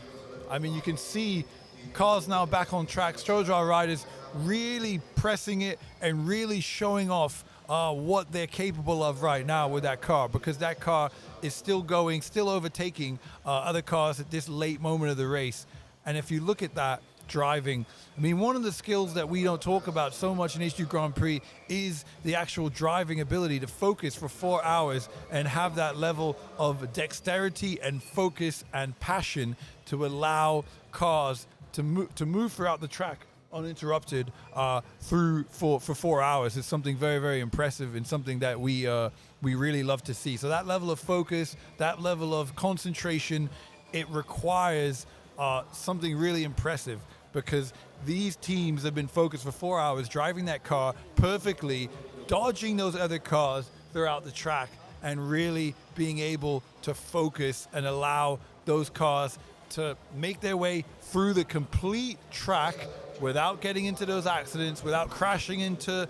I mean, you can see cars now back on track. Strojar Riders really pressing it and really showing off what they're capable of right now with that car, because that car is still going, still overtaking other cars at this late moment of the race. And if you look at that driving, I mean, one of the skills that we don't talk about so much in H2 Grand Prix is the actual driving ability to focus for 4 hours and have that level of dexterity and focus and passion to allow cars to move throughout the track uninterrupted for 4 hours. Is something very, very impressive, and something that we really love to see. So that level of focus, that level of concentration, it requires something really impressive, because these teams have been focused for 4 hours, driving that car perfectly, dodging those other cars throughout the track, and really being able to focus and allow those cars to make their way through the complete track without getting into those accidents, without crashing into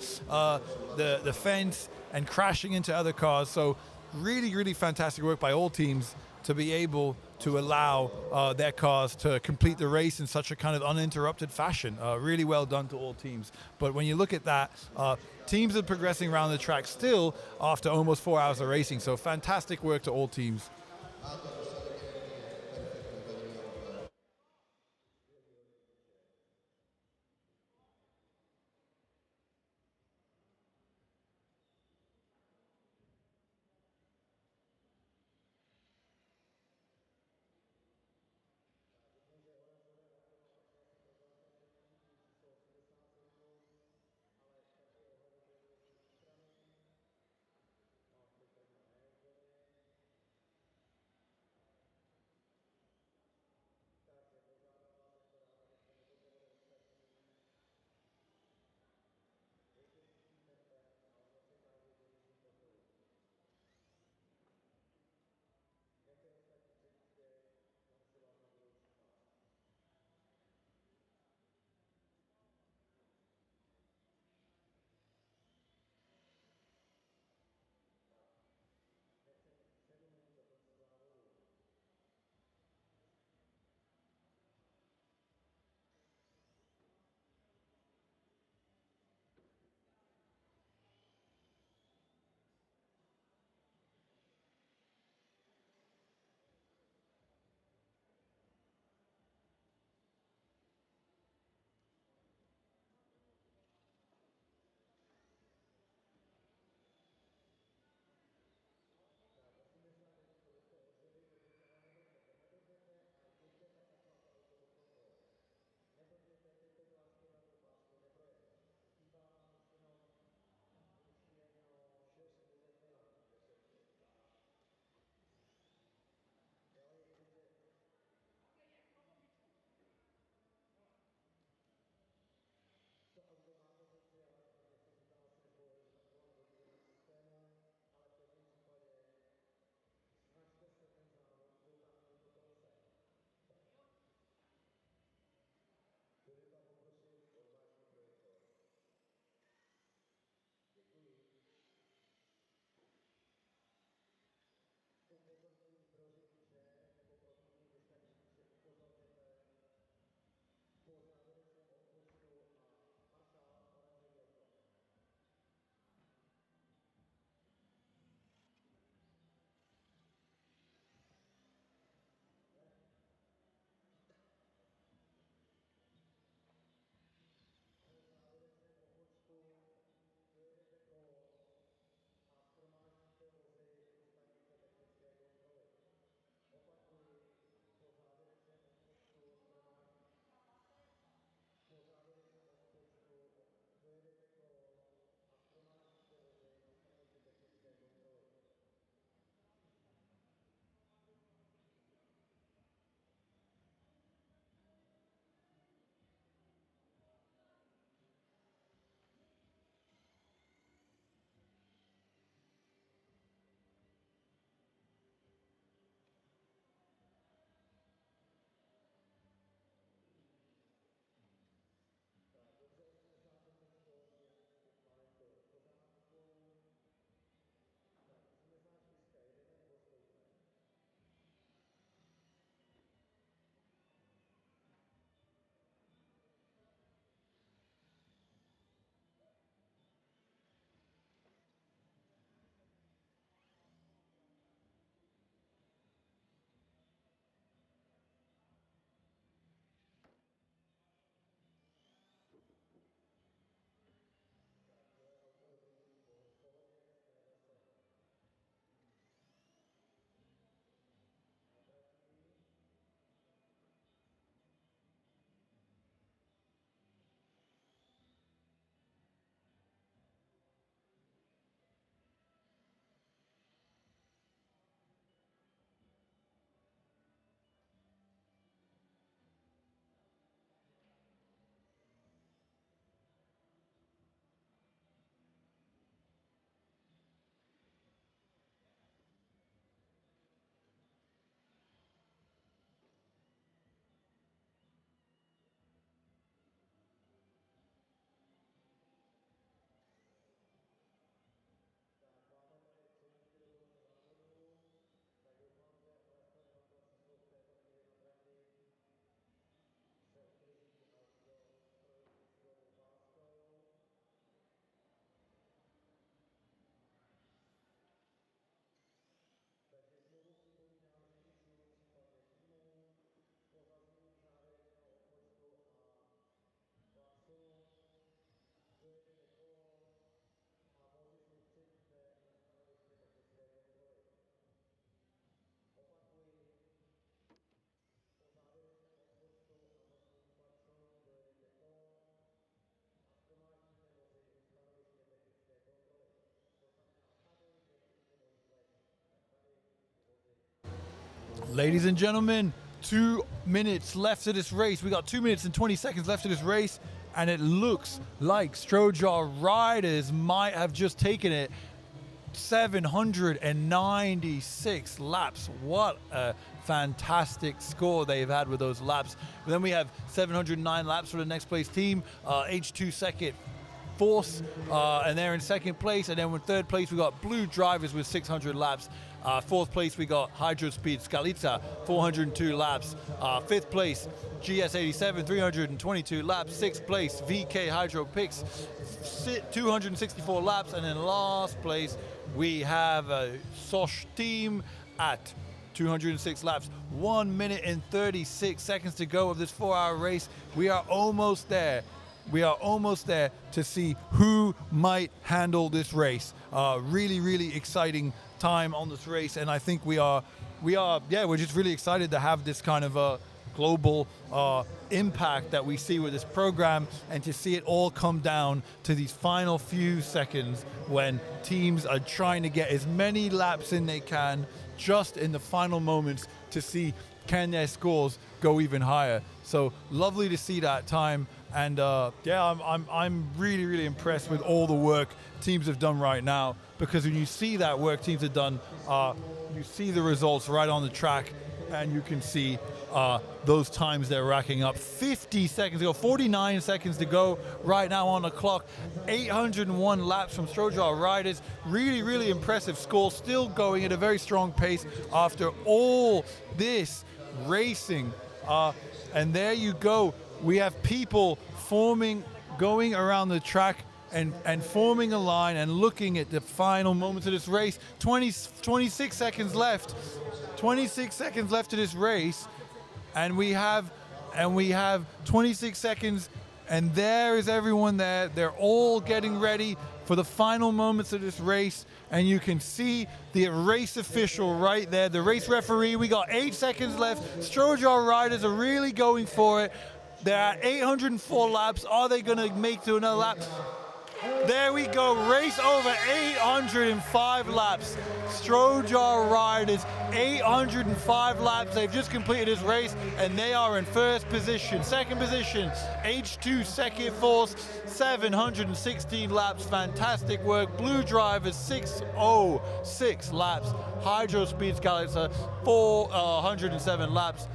the fence and crashing into other cars. So really, really fantastic work by all teams to be able to allow their cars to complete the race in such a kind of uninterrupted fashion. Really well done to all teams. But when you look at that, teams are progressing around the track still after almost 4 hours of racing. So fantastic work to all teams. Ladies and gentlemen, 2 minutes left of this race. We got 2 minutes and 20 seconds left of this race, and it looks like Strojar Riders might have just taken it. 796 laps. What a fantastic score they've had with those laps. And then we have 709 laps for the next place team, H2 Second Force, and they're in second place. And then in third place we got Blue Drivers with 600 laps. Fourth place we got Hydrospeed Skalica, 402 laps. Fifth place GS87, 322 laps. Sixth place VK Hydro Pix, 264 laps. And then last place we have a Sosh team at 206 laps. 1 minute and 36 seconds to go of this 4-hour race. We are almost there. We are almost there to see who might handle this race. Really, really exciting time on this race, and I think we're just really excited to have this kind of a global impact that we see with this program, and to see it all come down to these final few seconds when teams are trying to get as many laps in they can just in the final moments to see can their scores go even higher. So lovely to see that time. And I'm really, really impressed with all the work teams have done right now, because when you see that work teams have done, you see the results right on the track, and you can see those times they're racking up. 50 seconds to go, 49 seconds to go right now on the clock. 801 laps from Strojar Riders. Really, really impressive score, still going at a very strong pace after all this racing. And there you go. We have people going around the track and forming a line and looking at the final moments of this race. 26 seconds left. 26 seconds left of this race, and we have 26 seconds, and there is everyone there. They're all getting ready for the final moments of this race, and you can see the race official right there, the race referee. We got 8 seconds left. Strojar Riders are really going for it. They're at 804 laps. Are they going to make to another lap? There we go. Race over 805 laps. Strojar Riders, 805 laps. They've just completed this race, and they are in first position. Second position, H2 Second Force, 716 laps. Fantastic work. Blue Drivers, 606 laps. Hydrospeed Skalica, 407 laps.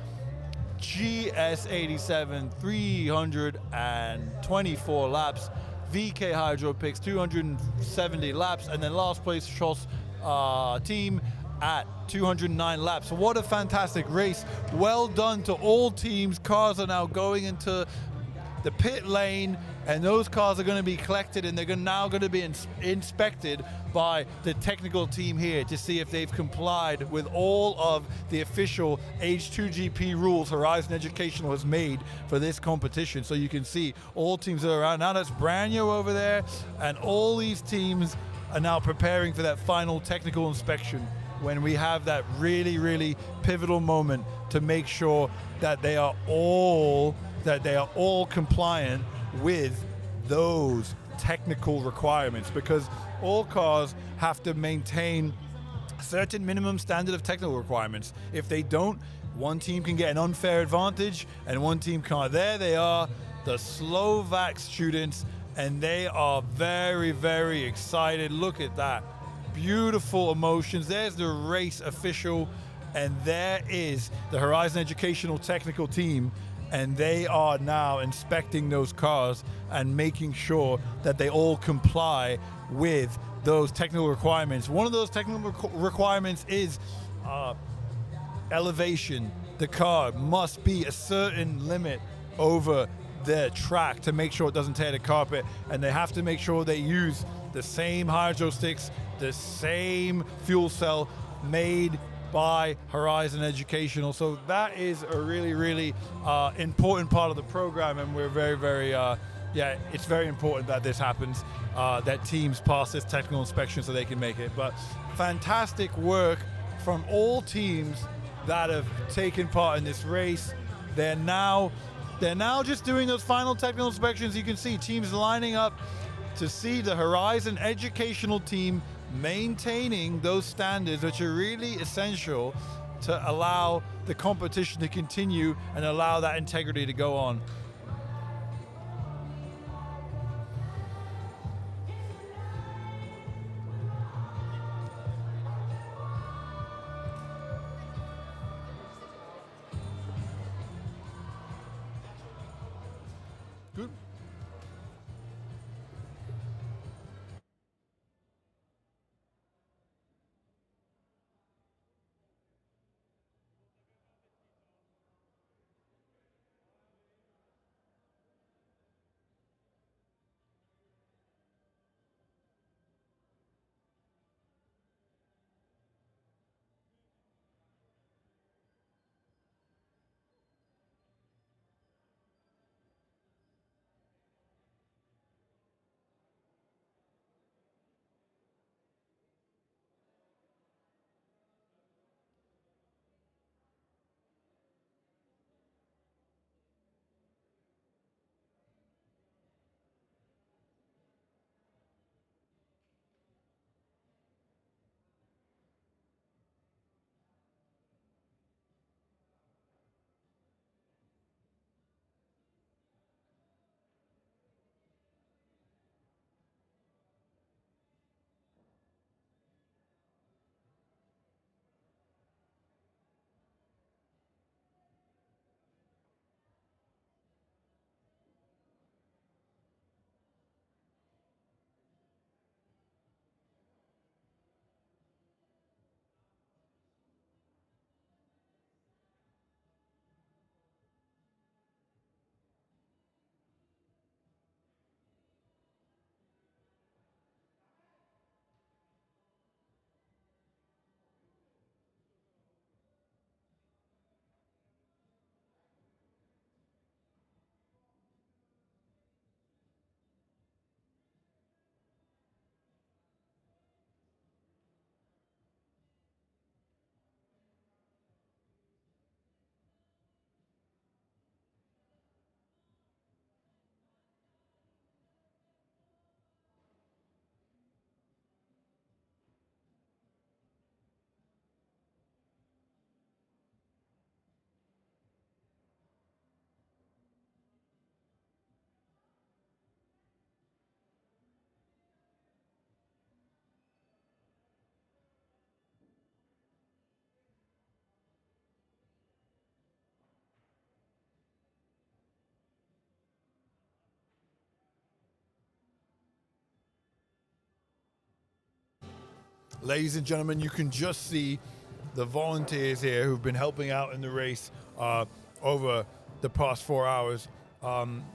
GS87, 324 laps. VK Hydro Pix, 270 laps. And then last place, Schoss team at 209 laps. So what a fantastic race. Well done to all teams. Cars are now going into the pit lane, and those cars are going to be collected, and they're now going to be inspected by the technical team here to see if they've complied with all of the official H2GP rules Horizon Educational has made for this competition. So you can see all teams are around. Now that's Branyo over there, and all these teams are now preparing for that final technical inspection, when we have that really, really pivotal moment to make sure that they are all compliant with those technical requirements, because all cars have to maintain a certain minimum standard of technical requirements. If they don't, one team can get an unfair advantage and one team can't. There they are, the Slovak students, and they are very, very excited. Look at that. Beautiful emotions. There's the race official, and there is the Horizon Educational technical team, and they are now inspecting those cars and making sure that they all comply with those technical requirements. One of those technical requirements is elevation. The car must be a certain limit over the track to make sure it doesn't tear the carpet, and they have to make sure they use the same hydro sticks, the same fuel cell made by Horizon Educational. So that is a really, really important part of the program, and we're very, very, it's very important that this happens, that teams pass this technical inspection so they can make it. But fantastic work from all teams that have taken part in this race. They're now just doing those final technical inspections. You can see teams lining up to see the Horizon Educational team maintaining those standards, which are really essential to allow the competition to continue and allow that integrity to go on. Good. Ladies and gentlemen, you can just see the volunteers here who've been helping out in the race over the past 4 hours.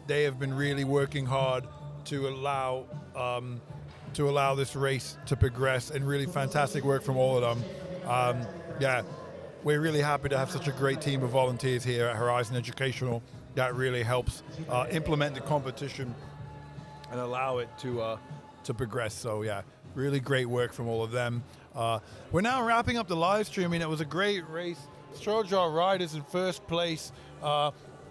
They have been really working hard to allow this race to progress, and really fantastic work from all of them. Yeah, we're really happy to have such a great team of volunteers here at Horizon Educational that really helps implement the competition and allow it to progress. So yeah, really great work from all of them. We're now wrapping up the live stream. I mean, it was a great race. Strojaw riders in first place.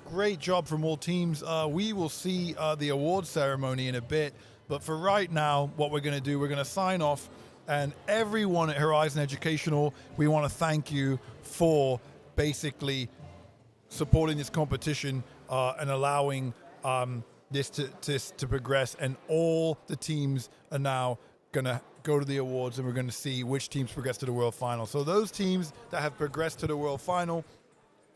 Great job from all teams. We will see the award ceremony in a bit, but for right now, what we're going to do, we're going to sign off. And everyone at Horizon Educational, we want to thank you for basically supporting this competition and allowing this to progress. And all the teams are now going to go to the awards, and we're going to see which teams progress to the World Final. So those teams that have progressed to the World Final,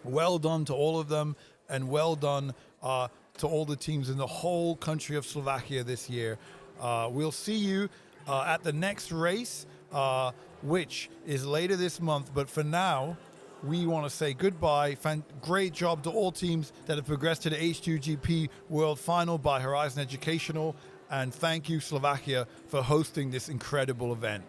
well done to all of them, and well done to all the teams in the whole country of Slovakia this year. We'll see you at the next race, which is later this month. But for now, we want to say goodbye. Great job to all teams that have progressed to the H2GP World Final by Horizon Educational. And thank you, Slovakia, for hosting this incredible event.